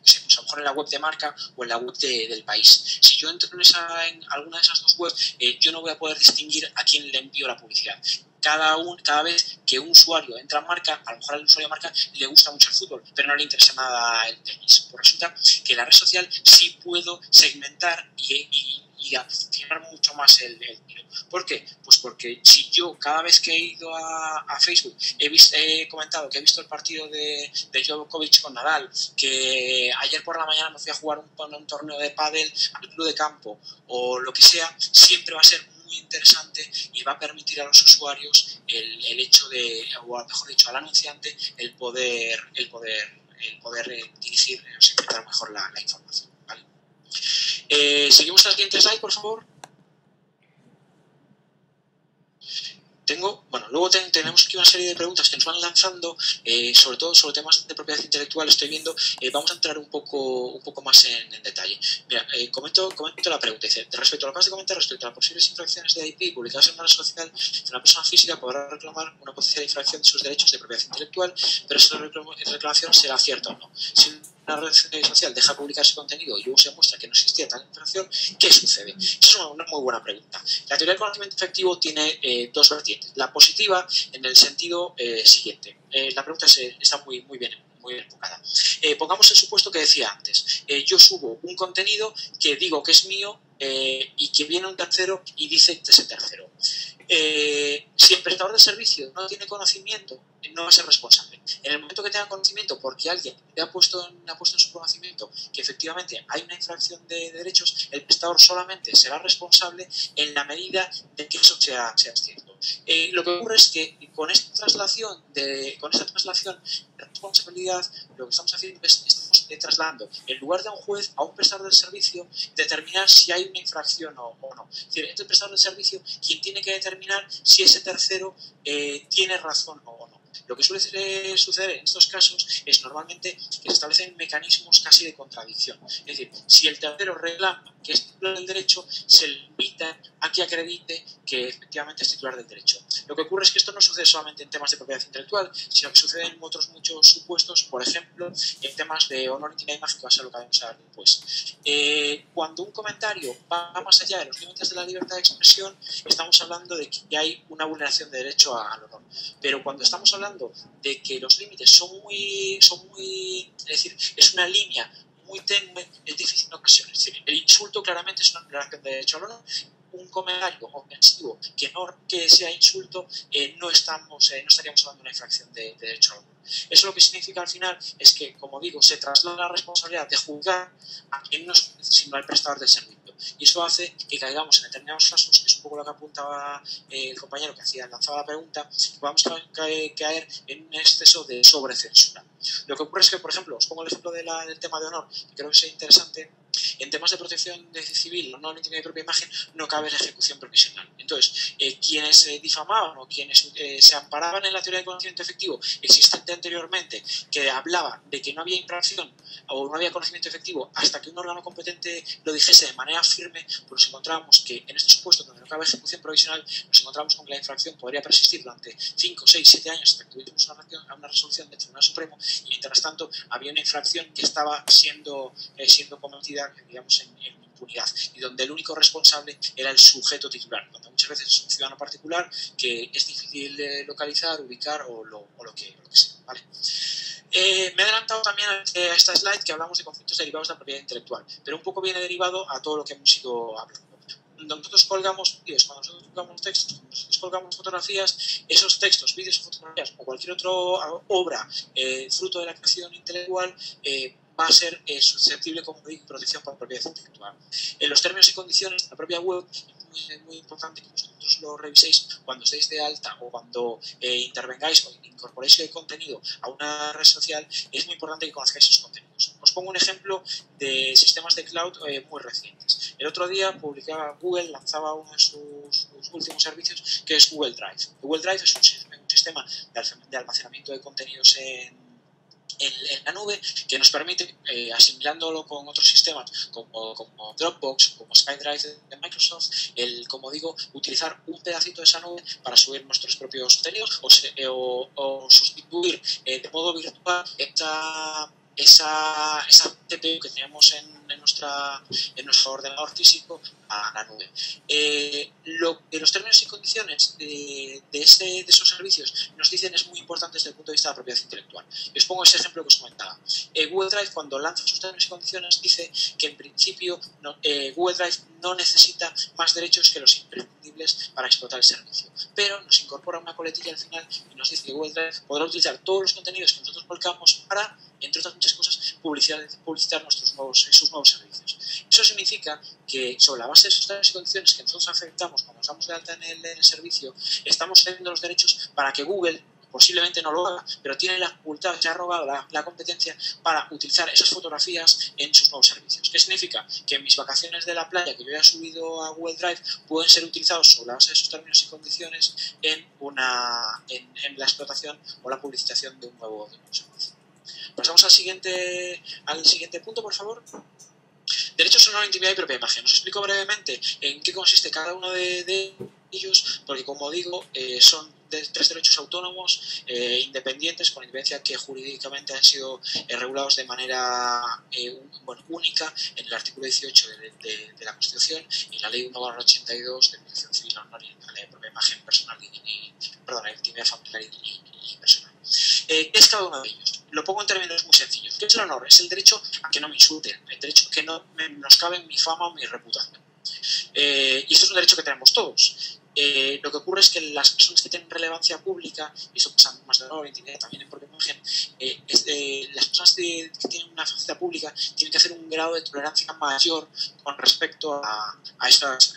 pues a lo mejor en la web de marca o en la web del país. Si yo entro en alguna de esas dos webs, yo no voy a poder distinguir a quién le envío la publicidad. Cada vez que un usuario entra en marca, a lo mejor al usuario de marca le gusta mucho el fútbol, pero no le interesa nada el tenis. Pues resulta que en la red social sí puedo segmentar y accionar mucho más el tiro. ¿Por qué? Pues porque si yo cada vez que he ido a Facebook he comentado que he visto el partido de Djokovic con Nadal, que ayer por la mañana me fui a jugar un torneo de pádel al club de campo o lo que sea, siempre va a ser muy interesante y va a permitir a los usuarios el hecho de, o mejor dicho, al anunciante el poder dirigir o segmentar mejor la información. ¿Vale? Seguimos al siguiente slide, por favor. Luego tenemos aquí una serie de preguntas que nos van lanzando, sobre todo sobre temas de propiedad intelectual. Estoy viendo, vamos a entrar un poco más en detalle. Mira, comento la pregunta. Dice, respecto a lo que has de comentar respecto a las posibles infracciones de IP publicadas en una red social, una persona física podrá reclamar una potencial infracción de sus derechos de propiedad intelectual, pero esa reclamación será cierta o no. Si una red social deja publicar ese contenido y luego se demuestra que no existía tal infracción, ¿qué sucede? Esa es una muy buena pregunta. La teoría del conocimiento efectivo tiene dos vertientes. La positiva en el sentido siguiente. La pregunta está muy bien enfocada. Pongamos el supuesto que decía antes. Yo subo un contenido que digo que es mío y que viene un tercero y dice que es el tercero. Si el prestador de servicio no tiene conocimiento, no va a ser responsable. En el momento que tenga conocimiento, porque alguien le ha puesto en su conocimiento que efectivamente hay una infracción de derechos, el prestador solamente será responsable en la medida de que eso sea cierto. Lo que ocurre es que con esta traslación de responsabilidad, lo que estamos haciendo es estamos trasladando, en lugar de a un juez, a un prestador del servicio, determinar si hay una infracción o no. Es decir, es el prestador del servicio quien tiene que determinar si ese tercero tiene razón o no. Lo que suele suceder en estos casos es normalmente que se establecen mecanismos casi de contradicción. Es decir, si el tercero reclama que es titular del derecho, se limita a que acredite que efectivamente es titular del derecho. Lo que ocurre es que esto no sucede solamente en temas de propiedad intelectual, sino que sucede en otros muchos supuestos, por ejemplo, en temas de honor, intimidad y imagen, que va a ser lo que vamos a ver después. Cuando un comentario va más allá de los límites de la libertad de expresión, estamos hablando de que hay una vulneración de derecho al honor. Pero cuando estamos hablando de que los límites son muy, es decir, es una línea muy tenue, es difícil en ocasiones. Es decir, el insulto claramente es una vulneración de derecho al honor, un comentario ofensivo que sea insulto, no estaríamos hablando de una infracción de derecho al autor. Eso lo que significa al final es que, como digo, se traslada la responsabilidad de juzgar a quien no es sino al prestador del servicio. Y eso hace que caigamos en determinados casos, que es un poco lo que apuntaba el compañero que lanzaba la pregunta, que vamos a caer en un exceso de sobrecensura. Lo que ocurre es que, por ejemplo, os pongo el ejemplo del tema de honor, que creo que es interesante. En temas de protección civil, no en intimidad de propia imagen, no cabe la ejecución provisional. Entonces, quienes difamaban o quienes se amparaban en la teoría de conocimiento efectivo existente anteriormente, que hablaba de que no había infracción o no había conocimiento efectivo hasta que un órgano competente lo dijese de manera firme, pues nos encontrábamos que en estos supuestos donde no cabe ejecución provisional, nos encontramos con que la infracción podría persistir durante 5, 6, 7 años hasta que tuviésemos una resolución del Tribunal Supremo, y mientras tanto había una infracción que estaba siendo cometida, digamos, en impunidad, y donde el único responsable era el sujeto titular, donde muchas veces es un ciudadano particular que es difícil de localizar, ubicar o lo que sea, ¿vale? Me he adelantado también a esta slide que hablamos de conflictos derivados de la propiedad intelectual, pero un poco viene derivado a todo lo que hemos ido hablando. Nosotros colgamos vídeos, cuando nosotros colgamos textos, cuando nosotros colgamos fotografías, esos textos, vídeos o fotografías o cualquier otra obra fruto de la creación intelectual va a ser susceptible, como digo, protección por propiedad intelectual. En los términos y condiciones de la propia web es muy importante que vosotros lo reviséis cuando estéis de alta o cuando intervengáis o incorporéis el contenido a una red social. Es muy importante que conozcáis esos contenidos. Os pongo un ejemplo de sistemas de cloud muy recientes. El otro día Google lanzaba uno de sus últimos servicios, que es Google Drive. Google Drive es un sistema de almacenamiento de contenidos en la nube, que nos permite, asimilándolo con otros sistemas como Dropbox, como SkyDrive de Microsoft, como digo, utilizar un pedacito de esa nube para subir nuestros propios contenidos o sustituir de modo virtual esa CPU que tenemos en nuestro ordenador físico a la nube. Los términos y condiciones de esos servicios nos dicen es muy importante desde el punto de vista de la propiedad intelectual. Os pongo ese ejemplo que os comentaba. Google Drive, cuando lanza sus términos y condiciones, dice que en principio Google Drive no necesita más derechos que los imprescindibles para explotar el servicio, pero nos incorpora una coletilla al final y nos dice que Google Drive podrá utilizar todos los contenidos que nosotros volcamos para, entre otras muchas cosas, publicitar sus nuevos servicios. Eso significa que sobre la base de esos términos y condiciones que nosotros aceptamos cuando nos damos de alta en el servicio, estamos teniendo los derechos para que Google, posiblemente no lo haga, pero tiene la facultad, se ha robado la competencia para utilizar esas fotografías en sus nuevos servicios. ¿Qué significa? Que mis vacaciones de la playa que yo haya subido a Google Drive pueden ser utilizados sobre la base de esos términos y condiciones en la explotación o la publicitación de un nuevo servicio. Pasamos al siguiente punto, por favor. Derechos sobre la intimidad y propia imagen. Os explico brevemente en qué consiste cada uno de ellos, porque, como digo, son tres derechos autónomos, independientes, con independencia, que jurídicamente han sido regulados de manera única en el artículo 18 de la Constitución y la Ley 1/82 de Protección Civil y la Ley de propia imagen personal la intimidad familiar y personal. ¿Qué es cada uno de ellos? Lo pongo en términos muy sencillos. ¿Qué es el honor? Es el derecho a que no me insulten, el derecho a que no menoscaben mi fama o mi reputación. Y eso es un derecho que tenemos todos. Lo que ocurre es que las personas que tienen relevancia pública, y eso pasa más de honor, intimidad, también en propia imagen, las personas que tienen una faceta pública tienen que hacer un grado de tolerancia mayor con respecto a esos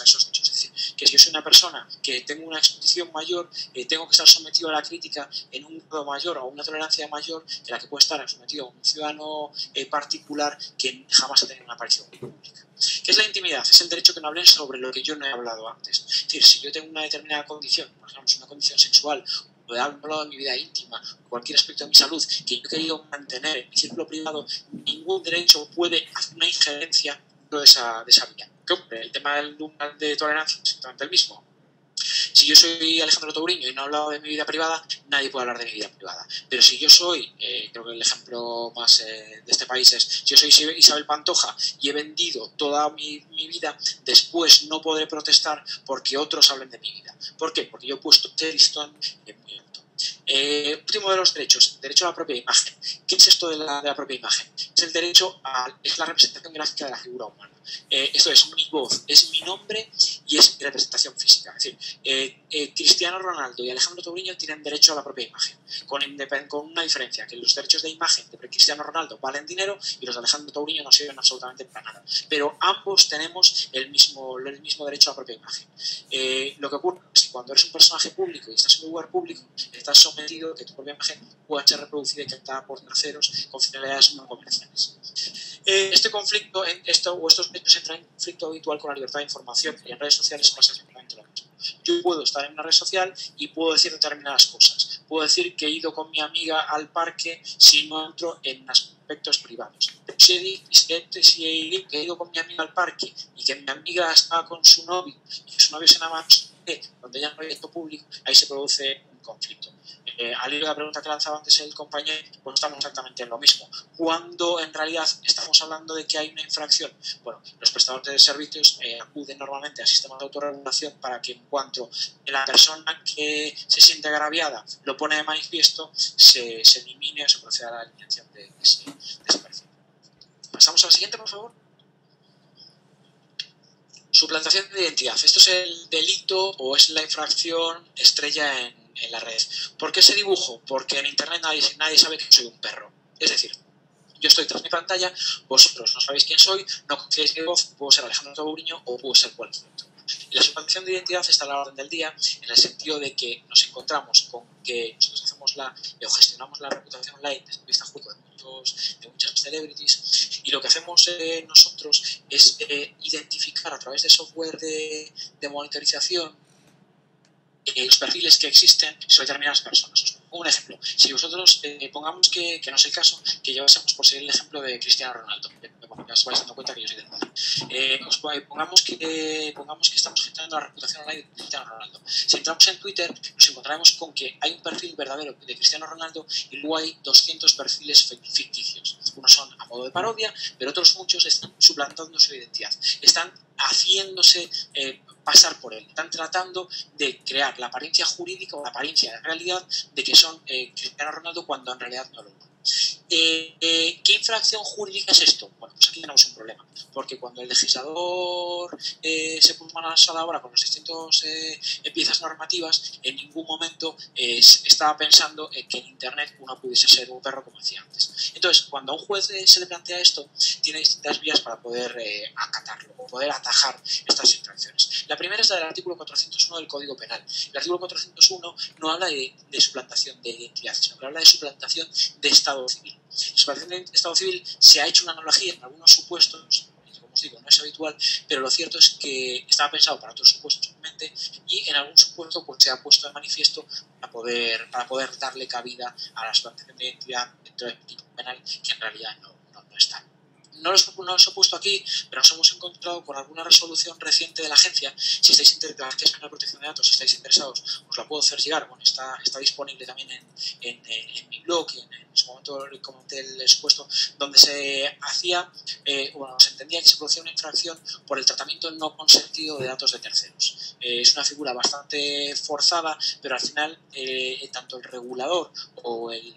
hechos. Es decir, que si yo soy una persona que tengo una exposición mayor, tengo que estar sometido a la crítica en un grado mayor o una tolerancia mayor que la que puede estar sometido a un ciudadano particular que jamás ha tenido una aparición pública. ¿Qué es la intimidad? Es el derecho que no hablen sobre lo que yo no he hablado antes. Es decir, si yo tengo una determinada condición, por ejemplo, una condición sexual, o he hablado de mi vida íntima, o cualquier aspecto de mi salud que yo he querido mantener en mi círculo privado, ningún derecho puede hacer una injerencia dentro de esa vía. ¿Qué ocurre? El tema de tolerancia es exactamente el mismo. Si yo soy Alejandro Touriño y no he hablado de mi vida privada, nadie puede hablar de mi vida privada. Pero si yo soy, creo que el ejemplo más de este país es, si yo soy Isabel Pantoja y he vendido toda mi vida, después no podré protestar porque otros hablen de mi vida. ¿Por qué? Porque yo he puesto este listón muy alto. Último de los derechos, derecho a la propia imagen. ¿Qué es esto de la propia imagen? Es el derecho es la representación gráfica de la figura humana. Esto es mi voz, es mi nombre y es mi representación física. Es decir, Cristiano Ronaldo y Alejandro Touriño tienen derecho a la propia imagen, con una diferencia, que los derechos de imagen de Cristiano Ronaldo valen dinero y los de Alejandro Touriño no sirven absolutamente para nada. Pero ambos tenemos el mismo derecho a la propia imagen. Lo que ocurre es que cuando eres un personaje público y estás en un lugar público, estás sometido a que tu propia imagen pueda ser reproducida y captada por terceros con finalidades no comerciales. Este conflicto, estos hechos entran en conflicto habitual con la libertad de información, y en redes sociales pasa exactamente lo mismo. Yo puedo estar en una red social y puedo decir determinadas cosas. Puedo decir que he ido con mi amiga al parque si no entro en aspectos privados. Si he ido con mi amiga al parque y que mi amiga está con su novio y que su novio se llama donde ya no hay esto público, ahí se produce un conflicto. Al hilo de la pregunta que lanzaba antes el compañero, pues estamos exactamente en lo mismo. Cuando en realidad estamos hablando de que hay una infracción, bueno, los prestadores de servicios acuden normalmente a sistemas de autorregulación para que en cuanto la persona que se siente agraviada lo pone de manifiesto, se elimine o se proceda a la eliminación de ese perfil. Pasamos al siguiente, por favor. Suplantación de identidad. Esto es el delito o es la infracción estrella en la red. ¿Por qué ese dibujo? Porque en internet nadie sabe que soy un perro. Es decir, yo estoy tras mi pantalla, vosotros no sabéis quién soy, no confiáis en mi voz, puedo ser Alejandro Touriño o puedo ser cualquier otro. Y la suplantación de identidad está a la orden del día en el sentido de que nos encontramos con que nosotros hacemos gestionamos la reputación online desde el vista jurídico de muchas celebrities, y lo que hacemos nosotros es identificar a través de software de monitorización los perfiles que existen sobre determinadas personas. Os pongo un ejemplo. Si vosotros pongamos que no es el caso, que llevásemos por ser el ejemplo de Cristiano Ronaldo, ya os vais dando cuenta que yo soy del Madrid. Pongamos que estamos gestionando la reputación online de Cristiano Ronaldo. Si entramos en Twitter, nos encontraremos con que hay un perfil verdadero de Cristiano Ronaldo y luego hay 200 perfiles ficticios. Unos son a modo de parodia, pero otros muchos están suplantando su identidad. Están haciéndose pasar por él. Están tratando de crear la apariencia jurídica o la apariencia de realidad de que son Cristiano Ronaldo cuando en realidad no lo son. ¿Qué infracción jurídica es esto? Bueno, pues aquí tenemos un problema, porque cuando el legislador se puso manos a la obra con las distintas piezas normativas, en ningún momento estaba pensando que en Internet uno pudiese ser un perro, como decía antes. Entonces, cuando a un juez se le plantea esto, tiene distintas vías para poder acatarlo o poder atajar estas infracciones. La primera es la del artículo 401 del Código Penal. El artículo 401 no habla de suplantación de identidad, sino que habla de suplantación de Estado civil. La suplantación de Estado civil se ha hecho una analogía en algunos supuestos, como os digo, no es habitual, pero lo cierto es que estaba pensado para otros supuestos en mente, y en algún supuesto pues, se ha puesto de manifiesto para poder darle cabida a la suplantación de identidad dentro del tipo penal, que en realidad no está. No os he puesto aquí, pero nos hemos encontrado con alguna resolución reciente de la agencia. Si estáis interesados, la Agencia Española de Protección de Datos, si estáis interesados, os la puedo hacer llegar. Bueno, está disponible también en mi blog, en su momento comenté el expuesto, donde se hacía, se entendía que se producía una infracción por el tratamiento no consentido de datos de terceros. Es una figura bastante forzada, pero al final tanto el regulador o en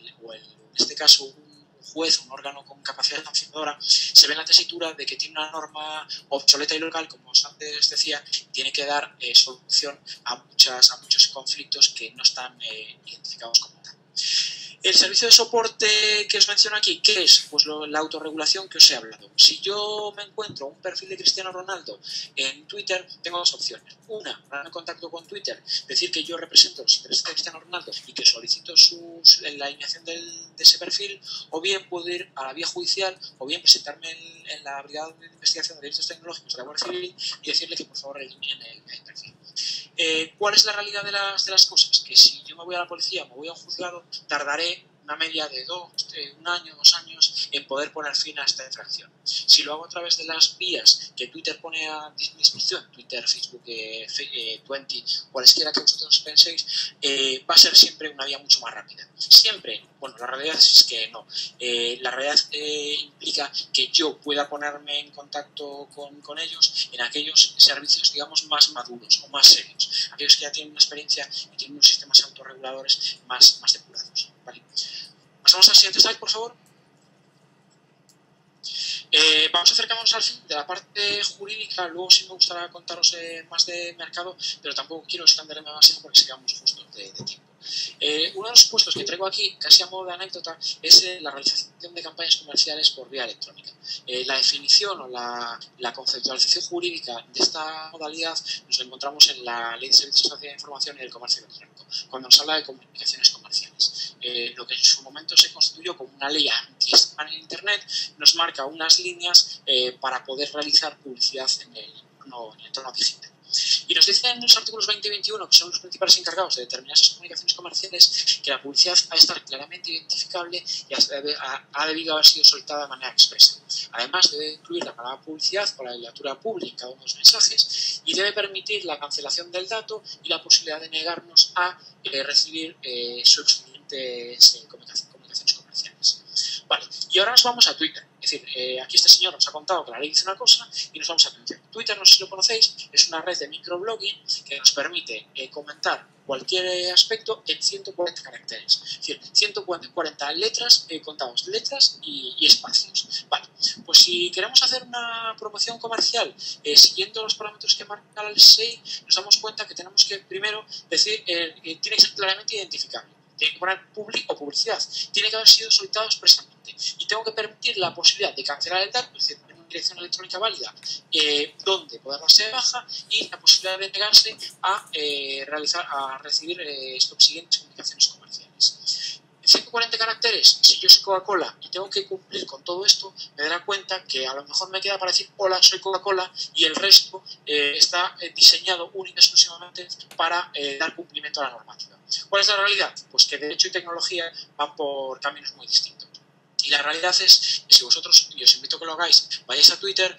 este caso un juez, un órgano con capacidad sancionadora, se ve en la tesitura de que tiene una norma obsoleta y local, como os antes decía, tiene que dar solución a muchos conflictos que no están identificados como tal. El servicio de soporte que os menciono aquí, ¿qué es? Pues la autorregulación que os he hablado. Si yo me encuentro un perfil de Cristiano Ronaldo en Twitter, tengo dos opciones. Una, ponerme en contacto con Twitter, decir que yo represento los intereses de Cristiano Ronaldo y que solicito la eliminación de ese perfil, o bien puedo ir a la vía judicial, o bien presentarme en la Brigada de Investigación de Delitos Tecnológicos de la Guardia Civil y decirle que por favor eliminen el perfil. ¿Cuál es la realidad de las cosas? Que si yo me voy a la policía, me voy a un juzgado, tardaré una media de un año, 2 años en poder poner fin a esta infracción. Si lo hago a través de las vías que Twitter pone a disposición, Twitter, Facebook, 20, cualesquiera que vosotros penséis, va a ser siempre una vía mucho más rápida. Siempre, bueno, la realidad es que no. La realidad implica que yo pueda ponerme en contacto con ellos en aquellos servicios, digamos, más maduros o más serios, aquellos que ya tienen una experiencia y tienen unos sistemas autorreguladores más depurados. ¿Vale? Pasamos al siguiente slide, por favor. Vamos a acercarnos al fin de la parte jurídica. Luego sí me gustaría contaros más de mercado, pero tampoco quiero extenderme más porque sigamos justos de tiempo. Uno de los supuestos que traigo aquí, casi a modo de anécdota, es la realización de campañas comerciales por vía electrónica. La definición o la conceptualización jurídica de esta modalidad nos la encontramos en la Ley de Servicios de Sociedad de Información y del Comercio Electrónico, cuando nos habla de comunicaciones comerciales. Lo que en su momento se constituyó como una ley anti-spam en Internet nos marca unas líneas para poder realizar publicidad en el entorno digital. Y nos dicen en los artículos 20 y 21, que son los principales encargados de determinar esas comunicaciones comerciales, que la publicidad ha de estar claramente identificable y ha debido haber sido solicitada de manera expresa. Además, debe incluir la palabra publicidad o la legislatura pública en cada uno de los mensajes y debe permitir la cancelación del dato y la posibilidad de negarnos a recibir subsiguientes comunicaciones comerciales. Vale, y ahora nos vamos a Twitter. Es decir, aquí este señor nos ha contado que la ley dice una cosa y nos vamos a Twitter. Twitter, no sé si lo conocéis, es una red de microblogging que nos permite comentar cualquier aspecto en 140 caracteres. Es decir, 140 letras, contados letras y espacios. Vale, pues si queremos hacer una promoción comercial siguiendo los parámetros que marca la ley, nos damos cuenta que tenemos que primero decir, tiene que ser claramente identificable. Tiene que poner público o publicidad. Tiene que haber sido solicitado expresamente. Y tengo que permitir la posibilidad de cancelar el dato, es decir, en una dirección electrónica válida, donde poder darse de baja y la posibilidad de negarse a recibir subsiguientes comunicaciones comerciales. En 140 caracteres, si yo soy Coca-Cola y tengo que cumplir con todo esto, me daré cuenta que a lo mejor me queda para decir hola, soy Coca-Cola y el resto está diseñado única y exclusivamente para dar cumplimiento a la normativa. ¿Cuál es la realidad? Pues que derecho y tecnología van por caminos muy distintos. Y la realidad es que si vosotros, y os invito a que lo hagáis, vayáis a Twitter,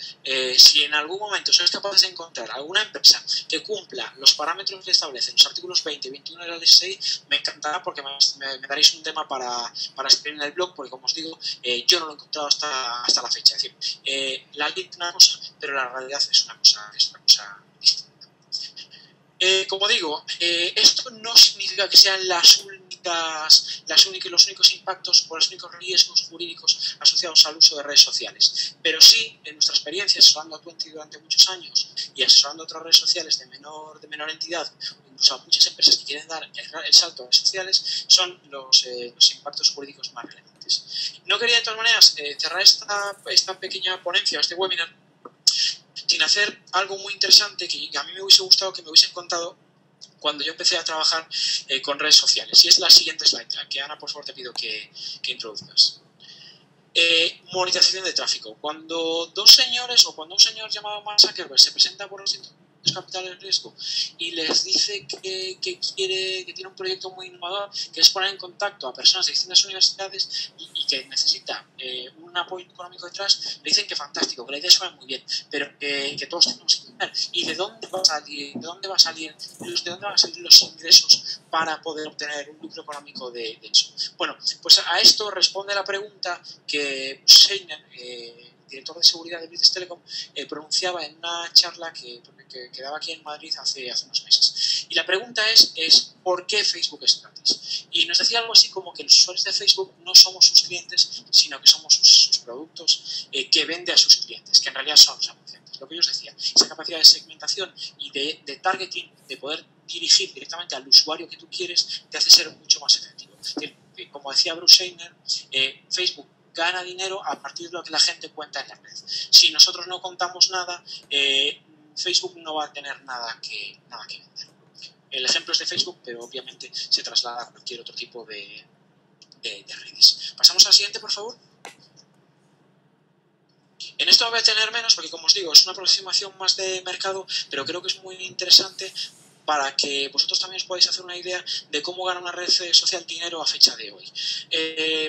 si en algún momento sois capaces de encontrar alguna empresa que cumpla los parámetros que establecen los artículos 20 y 21 de la ley 6, me encantará porque me daréis un tema para escribir en el blog, porque como os digo, yo no lo he encontrado hasta la fecha. Es decir, la ley es una cosa, pero la realidad es una cosa distinta. Como digo, esto no significa que sean los únicos impactos o los únicos riesgos jurídicos asociados al uso de redes sociales, pero sí, en nuestra experiencia asesorando a Twenty durante muchos años y asesorando a otras redes sociales de menor entidad, o incluso a muchas empresas que quieren dar el salto a redes sociales, son los impactos jurídicos más relevantes. No quería de todas maneras cerrar esta pequeña ponencia, este webinar, sin hacer algo muy interesante que a mí me hubiese gustado que me hubiesen contado cuando yo empecé a trabajar con redes sociales. Y es la siguiente slide, que Ana, por favor, te pido que introduzcas. Monetización de tráfico. Cuando un señor llamado Mark Zuckerberg se presenta por los capitales de riesgo y les dice que tiene un proyecto muy innovador, que es poner en contacto a personas de distintas universidades y que necesita un apoyo económico detrás, le dicen que fantástico, que la idea suena muy bien, pero que todos tenemos que tener. ¿Y de dónde van a salir los ingresos para poder obtener un lucro económico de eso? Bueno, pues a esto responde la pregunta que Scheiner, director de seguridad de British Telecom, pronunciaba en una charla que daba aquí en Madrid hace unos meses. Y la pregunta es ¿por qué Facebook es gratis? Y nos decía algo así como que los usuarios de Facebook no somos sus clientes, sino que somos sus productos que vende a sus clientes, que en realidad son los anunciantes. Lo que yo os decía, esa capacidad de segmentación y de targeting, de poder dirigir directamente al usuario que tú quieres, te hace ser mucho más efectivo. Es decir, como decía Bruce Scheiner, Facebook gana dinero a partir de lo que la gente cuenta en la red. Si nosotros no contamos nada, Facebook no va a tener nada que vender. El ejemplo es de Facebook, pero obviamente se traslada a cualquier otro tipo de redes. Pasamos al siguiente, por favor. En esto voy a tener menos porque, como os digo, es una aproximación más de mercado, pero creo que es muy interesante para que vosotros también os podáis hacer una idea de cómo gana una red social dinero a fecha de hoy.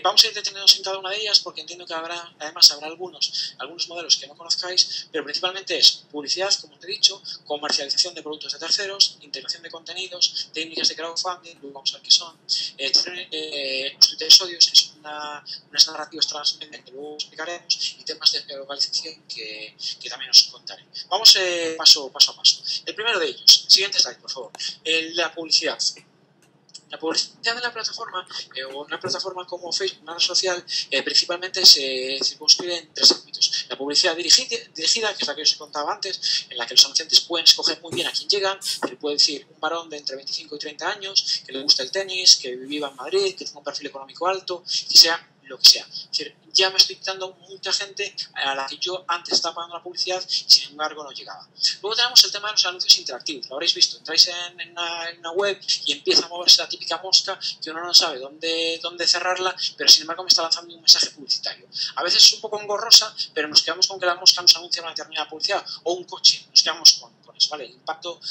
Vamos a ir deteniéndonos en cada una de ellas porque entiendo que además habrá algunos modelos que no conozcáis, pero principalmente es publicidad, como te he dicho, comercialización de productos de terceros, integración de contenidos, técnicas de crowdfunding, luego vamos a ver qué son, los episodios, que son unas narrativas transmedia que luego explicaremos, y temas de geolocalización que también os contaré. Vamos paso a paso. El primero de ellos, siguiente slide, por favor, la publicidad. La publicidad de la plataforma, o una plataforma como Facebook, una red social, principalmente se circunscribe en tres ámbitos. La publicidad dirigida, que es la que os he contado antes, en la que los anunciantes pueden escoger muy bien a quién llegan, que puede decir un varón de entre 25 y 30 años, que le gusta el tenis, que viva en Madrid, que tenga un perfil económico alto, que sea lo que sea. Es decir, ya me estoy quitando mucha gente a la que yo antes estaba pagando la publicidad y sin embargo no llegaba. Luego tenemos el tema de los anuncios interactivos. Lo habréis visto, entráis en una web y empieza a moverse la típica mosca que uno no sabe dónde cerrarla, pero sin embargo me está lanzando un mensaje publicitario. A veces es un poco engorrosa, pero nos quedamos con que la mosca nos anuncia una determinada publicidad, o un coche, nos quedamos con eso, ¿vale? El impacto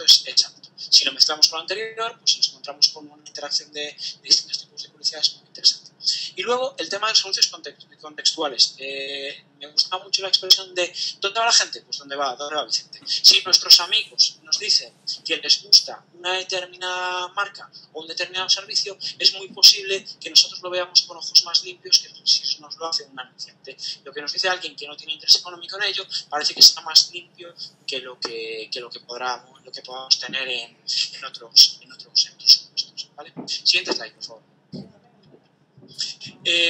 es exacto. Si lo mezclamos con lo anterior, pues nos encontramos con una interacción de distintos tipos de publicidades muy interesante. Y luego el tema de los anuncios contextuales. Me gusta mucho la expresión de ¿dónde va la gente? Pues ¿dónde va Vicente? Si nuestros amigos nos dicen que les gusta una determinada marca o un determinado servicio, es muy posible que nosotros lo veamos con ojos más limpios que si nos lo hace un anunciante. Lo que nos dice alguien que no tiene interés económico en ello parece que está más limpio que lo que podamos tener en otros supuestos, ¿vale? Siguiente slide, por favor.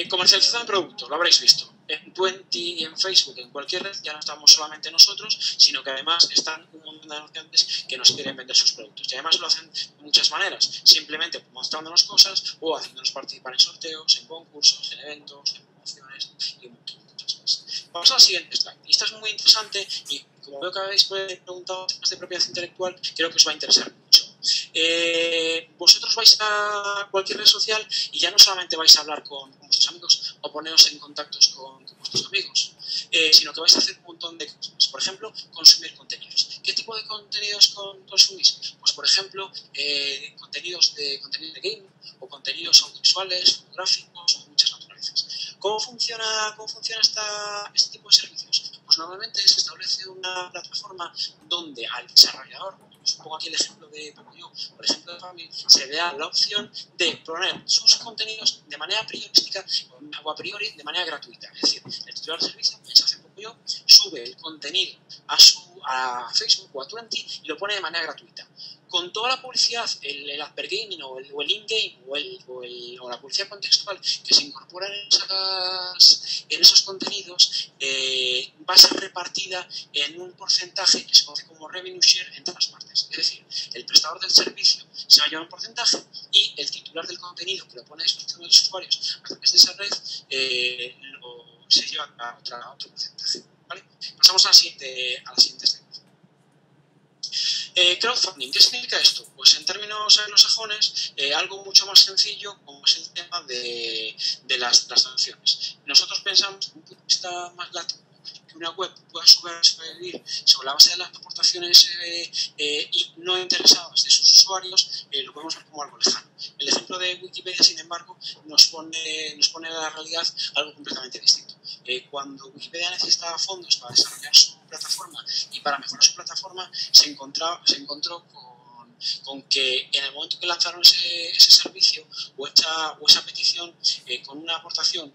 Comercialización de productos, lo habréis visto. En Twenty, en Facebook, en cualquier red, ya no estamos solamente nosotros, sino que además están un montón de anunciantes que nos quieren vender sus productos. Y además lo hacen de muchas maneras, simplemente mostrándonos cosas o haciéndonos participar en sorteos, en concursos, en eventos, en promociones y un montón de cosas más. Vamos a la siguiente slide. Y esta es muy interesante y como veo que habéis preguntado temas de propiedad intelectual, creo que os va a interesar mucho. Vosotros vais a cualquier red social y ya no solamente vais a hablar con vuestros amigos o poneros en contactos con vuestros amigos, sino que vais a hacer un montón de cosas. Por ejemplo, consumir contenidos. ¿Qué tipo de contenidos consumís? Pues, por ejemplo, contenido de gaming o contenidos audiovisuales, fotográficos o de muchas naturalezas. ¿Cómo funciona este tipo de servicios? Pues normalmente se establece una plataforma donde al desarrollador, os pongo aquí el ejemplo de Pocoyo, por ejemplo de Family, se le da la opción de poner sus contenidos de manera priorística o a priori de manera gratuita. Es decir, el titular del servicio, que se hace Pocoyo, sube el contenido a Facebook o a Twenty y lo pone de manera gratuita. Con toda la publicidad, el advergaming o el in-game o la publicidad contextual que se incorpora en esos contenidos, va a ser repartida en un porcentaje que se conoce como revenue share entre las partes. Es decir, el prestador del servicio se va a llevar un porcentaje y el titular del contenido que lo pone a disposición de los usuarios a través de esa red se lleva a otro porcentaje. ¿Vale? Pasamos a la siguiente slide. Crowdfunding, ¿qué significa esto? Pues en términos anglosajones, algo mucho más sencillo como es el tema de las donaciones. Nosotros pensamos, desde un punto de vista más lato, que una web pueda sobrevivir sobre la base de las aportaciones y no interesadas de sus usuarios, lo podemos ver como algo lejano. El ejemplo de Wikipedia, sin embargo, nos pone a la realidad algo completamente distinto. Cuando Wikipedia necesitaba fondos para desarrollar su plataforma y para mejorar su plataforma, se encontró con que en el momento que lanzaron ese servicio o esa petición, con una aportación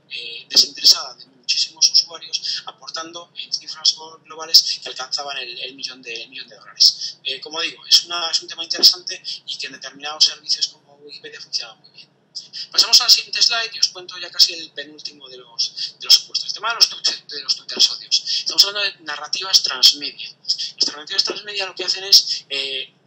desinteresada de muchísimos usuarios, aportando en cifras globales que alcanzaban el millón de dólares. Como digo, es un tema interesante y que en determinados servicios como Wikipedia funciona muy bien. Pasamos al siguiente slide y os cuento ya casi el penúltimo de los supuestos. El tema de los Twittersodios. Estamos hablando de narrativas transmedia. Las narrativas transmedia lo que hacen es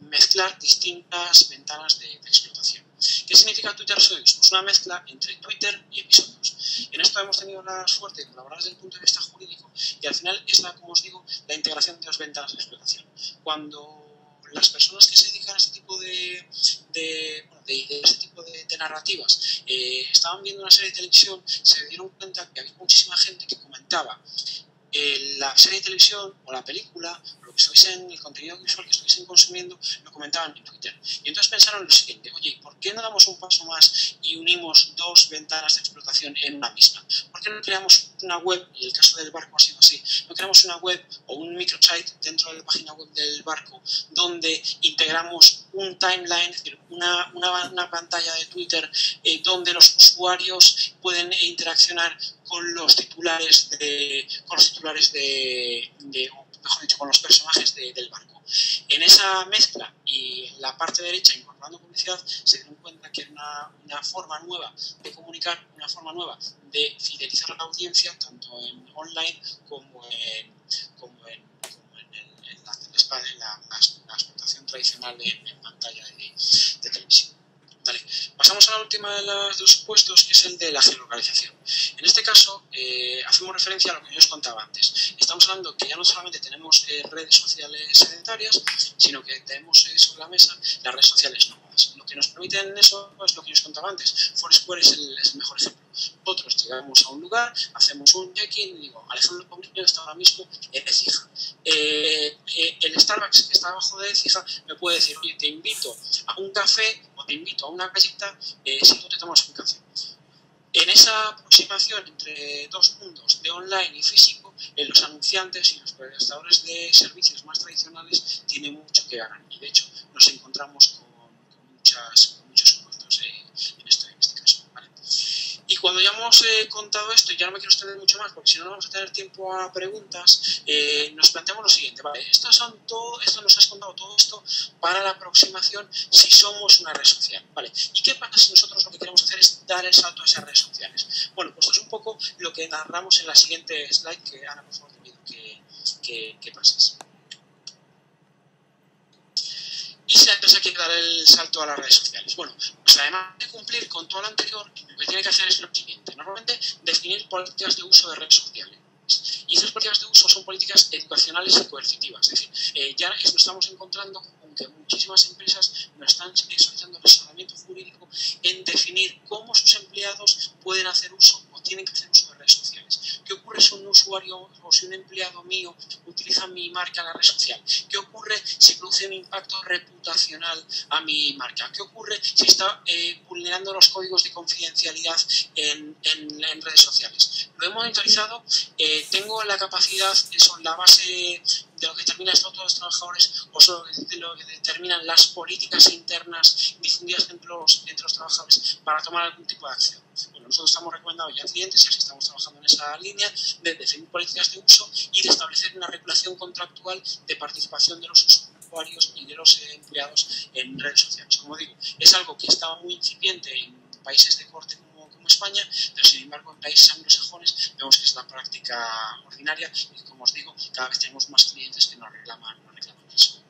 mezclar distintas ventanas de explotación. ¿Qué significa Twittersodios? Pues una mezcla entre Twitter y episodios. En esto hemos tenido la suerte de colaborar desde el punto de vista jurídico y al final es como os digo, la integración de dos ventanas de explotación. Cuando las personas que se dedican a este tipo de narrativas estaban viendo una serie de televisión, se dieron cuenta que había muchísima gente que comentaba la serie de televisión o la película o lo que estuviesen, el contenido visual que estuviesen consumiendo, lo comentaban en Twitter. Y entonces pensaron lo siguiente: oye, ¿por qué no damos un paso más y unimos dos ventanas de explotación en una misma? ¿Por qué no creamos una web, y el caso del barco ha sido así, no creamos una web o un microsite dentro de la página web del barco donde integramos un timeline, es decir, una pantalla de Twitter donde los usuarios pueden interaccionar con los titulares mejor dicho, con los personajes del barco? En esa mezcla y en la parte derecha, incorporando publicidad, se dieron cuenta que era una forma nueva de comunicar, una forma nueva de fidelizar a la audiencia, tanto en online como en la explotación tradicional en pantalla de televisión. Vale. Pasamos a la última de los supuestos, que es el de la geolocalización. En este caso, hacemos referencia a lo que yo os contaba antes. Estamos hablando que ya no solamente tenemos redes sociales sedentarias, sino que tenemos sobre la mesa las redes sociales nómadas. Lo que nos permiten eso es lo que yo os contaba antes. Foursquare es el mejor ejemplo. Nosotros llegamos a un lugar, hacemos un check-in y digo: Alejandro Paulino está ahora mismo en Écija. El Starbucks que está abajo de Écija me puede decir: oye, te invito a un café o te invito a una galleta si tú te tomas un café. En esa aproximación entre dos mundos, de online y físico, los anunciantes y los prestadores de servicios más tradicionales tienen mucho que ganar, y de hecho nos encontramos con muchos supuestos en este caso, ¿vale? Y cuando ya hemos contado esto, y ya no me quiero extender mucho más porque si no, no vamos a tener tiempo a preguntas, nos planteamos lo siguiente: vale, esto nos has contado todo esto para la aproximación si somos una red social, ¿vale? ¿Y qué pasa si nosotros lo que queremos hacer es dar el salto a esas redes sociales? Bueno, pues esto es un poco lo que narramos en la siguiente slide, que Ana, por favor, te pido que pases. Y si la empresa quiere dar el salto a las redes sociales, bueno, pues además de cumplir con todo lo anterior, lo que tiene que hacer es lo siguiente: normalmente definir políticas de uso de redes sociales. Y esas políticas de uso son políticas educacionales y coercitivas. Es decir, ya nos estamos encontrando con que muchísimas empresas nos están solicitando asesoramiento jurídico en definir cómo sus empleados pueden hacer uso o tienen que hacer uso de redes sociales. ¿Qué ocurre si un usuario o si un empleado mío utiliza mi marca en la red social? ¿Qué ocurre si produce un impacto reputacional a mi marca? ¿Qué ocurre si está vulnerando los códigos de confidencialidad en redes sociales? Lo he monitorizado, tengo la capacidad, son la base de lo que determina el estatuto de los trabajadores o son de lo que determinan las políticas internas difundidas entre los trabajadores para tomar algún tipo de acción. Bueno, nosotros estamos recomendando ya clientes, y así estamos trabajando en esa línea, de definir políticas de uso y de establecer una regulación contractual de participación de los usuarios y de los empleados en redes sociales. Como digo, es algo que está muy incipiente en países de corte como España, pero sin embargo en países anglosajones vemos que es la práctica ordinaria y, como os digo, cada vez tenemos más clientes que nos reclaman eso.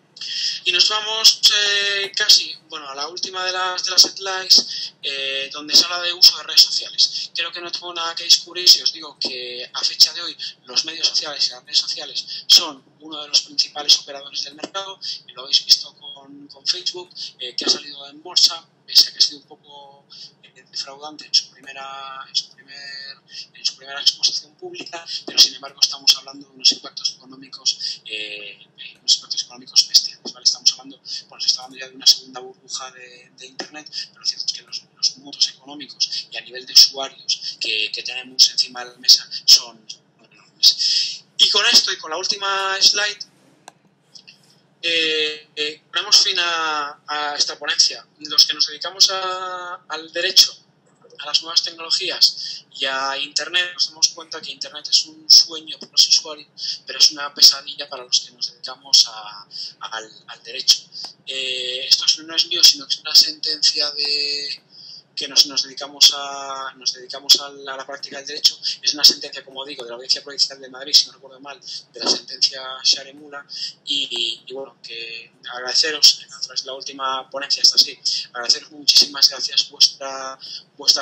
Y nos vamos casi, bueno, a la última de las slides, donde se habla de uso de redes sociales. Creo que no tengo nada que descubrir si os digo que a fecha de hoy los medios sociales y las redes sociales son uno de los principales operadores del mercado, y lo habéis visto con Facebook, que ha salido en bolsa, pese a que ha sido un poco defraudante en su primera exposición pública, pero sin embargo estamos hablando de unos impactos económicos bestiales, ¿vale? Estamos hablando, bueno, se está hablando ya de una segunda burbuja de Internet, pero lo cierto es que los montos económicos y a nivel de usuarios que tenemos encima de la mesa son enormes. Y con esto, y con la última slide, ponemos fin a esta ponencia. Los que nos dedicamos al derecho, a las nuevas tecnologías y a Internet, nos damos cuenta que Internet es un sueño para los usuarios, pero es una pesadilla para los que nos dedicamos al derecho. Esto no es mío, sino que es una sentencia que nos dedicamos a la práctica del derecho. Es una sentencia, como digo, de la Audiencia Provincial de Madrid, si no recuerdo mal, de la sentencia Sharemula, y bueno, que agradeceros, a través de la última ponencia, esta sí, agradeceros muchísimas gracias vuestra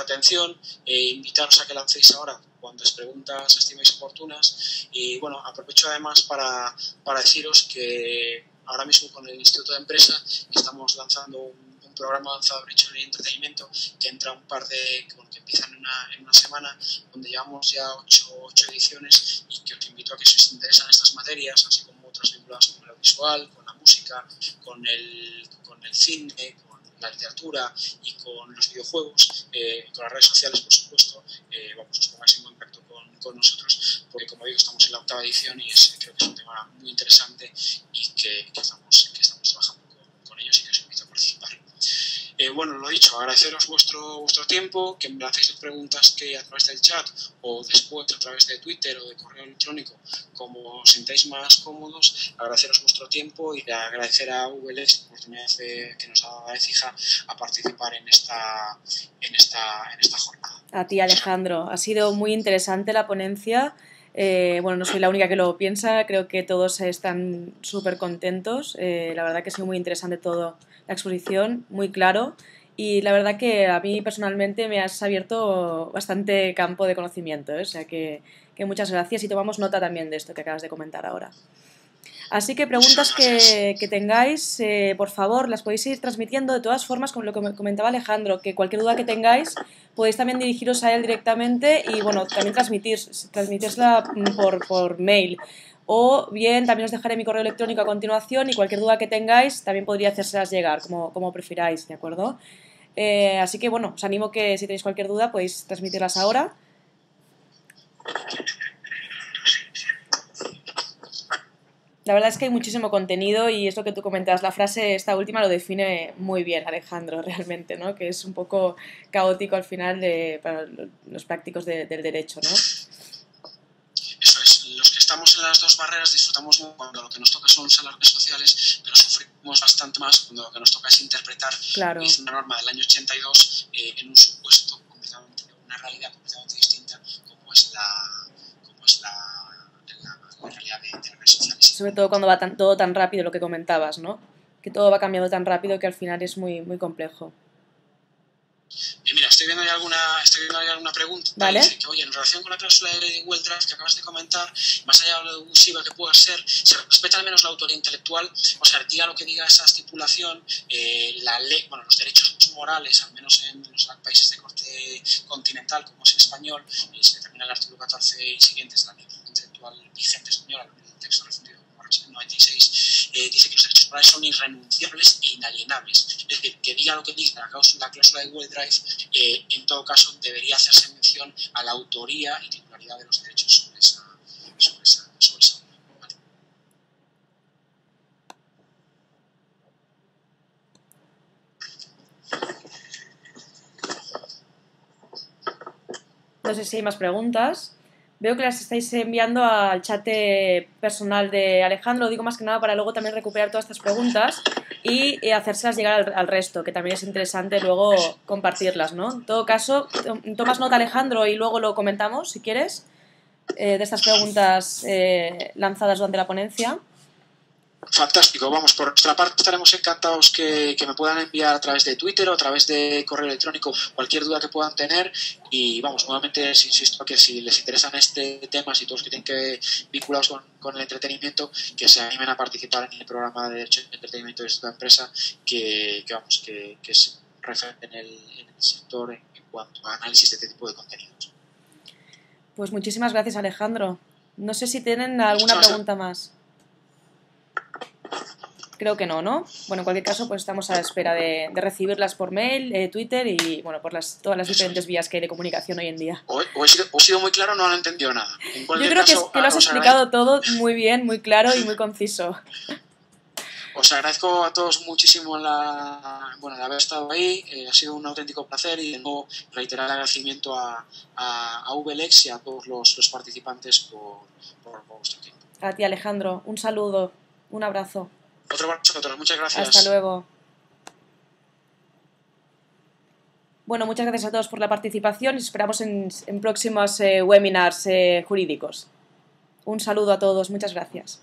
atención, invitaros a que lancéis ahora cuantas preguntas estiméis oportunas, y bueno, aprovecho además para deciros que ahora mismo con el Instituto de Empresa estamos lanzando un programa avanzado de Derecho y Entretenimiento que entra que empiezan en una semana, donde llevamos ya 8 ediciones, y que os invito a que si os interesan estas materias, así como otros vinculados con el audiovisual, con la música, con el cine, con la literatura y con los videojuegos, con las redes sociales, por supuesto, os pongáis en contacto con nosotros, porque como digo, estamos en la 8ª edición y creo que es un tema muy interesante y que estamos trabajando con ellos y que os invito a participar. Bueno, lo dicho, agradeceros vuestro tiempo, que me hacéis preguntas que a través del chat o después a través de Twitter o de correo electrónico, como os sintáis más cómodos, agradeceros vuestro tiempo y de agradecer a VLX la oportunidad que nos ha dado a EFIJA a participar en esta jornada. A ti, Alejandro, ha sido muy interesante la ponencia. Bueno, no soy la única que lo piensa, creo que todos están súper contentos. La verdad que ha sido muy interesante todo la exposición, muy claro, y la verdad que a mí personalmente me has abierto bastante campo de conocimiento, ¿eh? O sea que muchas gracias y tomamos nota también de esto que acabas de comentar ahora. Así que preguntas que tengáis, por favor, las podéis ir transmitiendo. De todas formas, como lo que comentaba Alejandro, que cualquier duda que tengáis, podéis también dirigiros a él directamente y, bueno, también transmitírsela por mail. O bien, también os dejaré mi correo electrónico a continuación y cualquier duda que tengáis también podría hacérselas llegar, como prefiráis, ¿de acuerdo? Así que, bueno, os animo que si tenéis cualquier duda podéis transmitirlas ahora. La verdad es que hay muchísimo contenido y es lo que tú comentas. La frase, esta última, lo define muy bien, Alejandro, realmente, ¿no? Que es un poco caótico al final para los prácticos del derecho, ¿no? Eso es. Los que estamos en las dos barreras disfrutamos cuando lo que nos toca son las redes sociales, pero sufrimos bastante más cuando lo que nos toca es interpretar una norma del año 82 en un supuesto completamente, una realidad completamente distinta como es la realidad de las redes sociales. Sobre todo cuando va todo tan rápido, lo que comentabas, ¿no? Que todo va cambiando tan rápido que al final es muy, muy complejo. Mira, estoy viendo ahí alguna pregunta. ¿Vale? Dice que, oye, en relación con la cláusula de WellDrive que acabas de comentar, más allá de lo abusiva que pueda ser, se respeta al menos la autoría intelectual, o sea, diga lo que diga esa estipulación, la ley, bueno, los derechos morales, al menos en los países de corte continental, como es el español, se determina el artículo 14 y siguientes de la ley intelectual vigente española, el texto refundido como 96, dice que los derechos morales son irrenunciables e inalienables. Es decir, que diga lo que diga la cláusula de WellDrive, en todo caso debería hacerse mención a la autoría y titularidad de los derechos sobre esa ¿vale? No sé si hay más preguntas. Veo que las estáis enviando al chat personal de Alejandro. Lo digo más que nada para luego también recuperar todas estas preguntas y hacérselas llegar al resto, que también es interesante luego compartirlas, ¿no? En todo caso, tomas nota, Alejandro, y luego lo comentamos, si quieres, de estas preguntas lanzadas durante la ponencia. Fantástico, vamos, por nuestra parte estaremos encantados que me puedan enviar a través de Twitter o a través de correo electrónico cualquier duda que puedan tener y vamos, nuevamente os insisto que si les interesan este tema, si todos que tienen que ver vinculados con el entretenimiento, que se animen a participar en el programa de Derecho de Entretenimiento de esta empresa que es referente en el sector en cuanto a análisis de este tipo de contenidos. Pues muchísimas gracias, Alejandro. No sé si tienen alguna pregunta más. Creo que no, ¿no? Bueno, en cualquier caso, pues estamos a la espera de recibirlas por mail, Twitter y, bueno, por todas las diferentes vías que hay de comunicación hoy en día. ¿O he sido muy claro o no han entendido nada? Yo creo que lo has explicado todo muy bien, muy claro y muy conciso. Os agradezco a todos muchísimo el haber estado ahí. Ha sido un auténtico placer y de nuevo reiterar el agradecimiento a VLX y a todos los participantes por vuestro tiempo. A ti, Alejandro. Un saludo. Un abrazo. Otro abrazo a todos. Muchas gracias. Hasta luego. Bueno, muchas gracias a todos por la participación y esperamos en próximos webinars jurídicos. Un saludo a todos. Muchas gracias.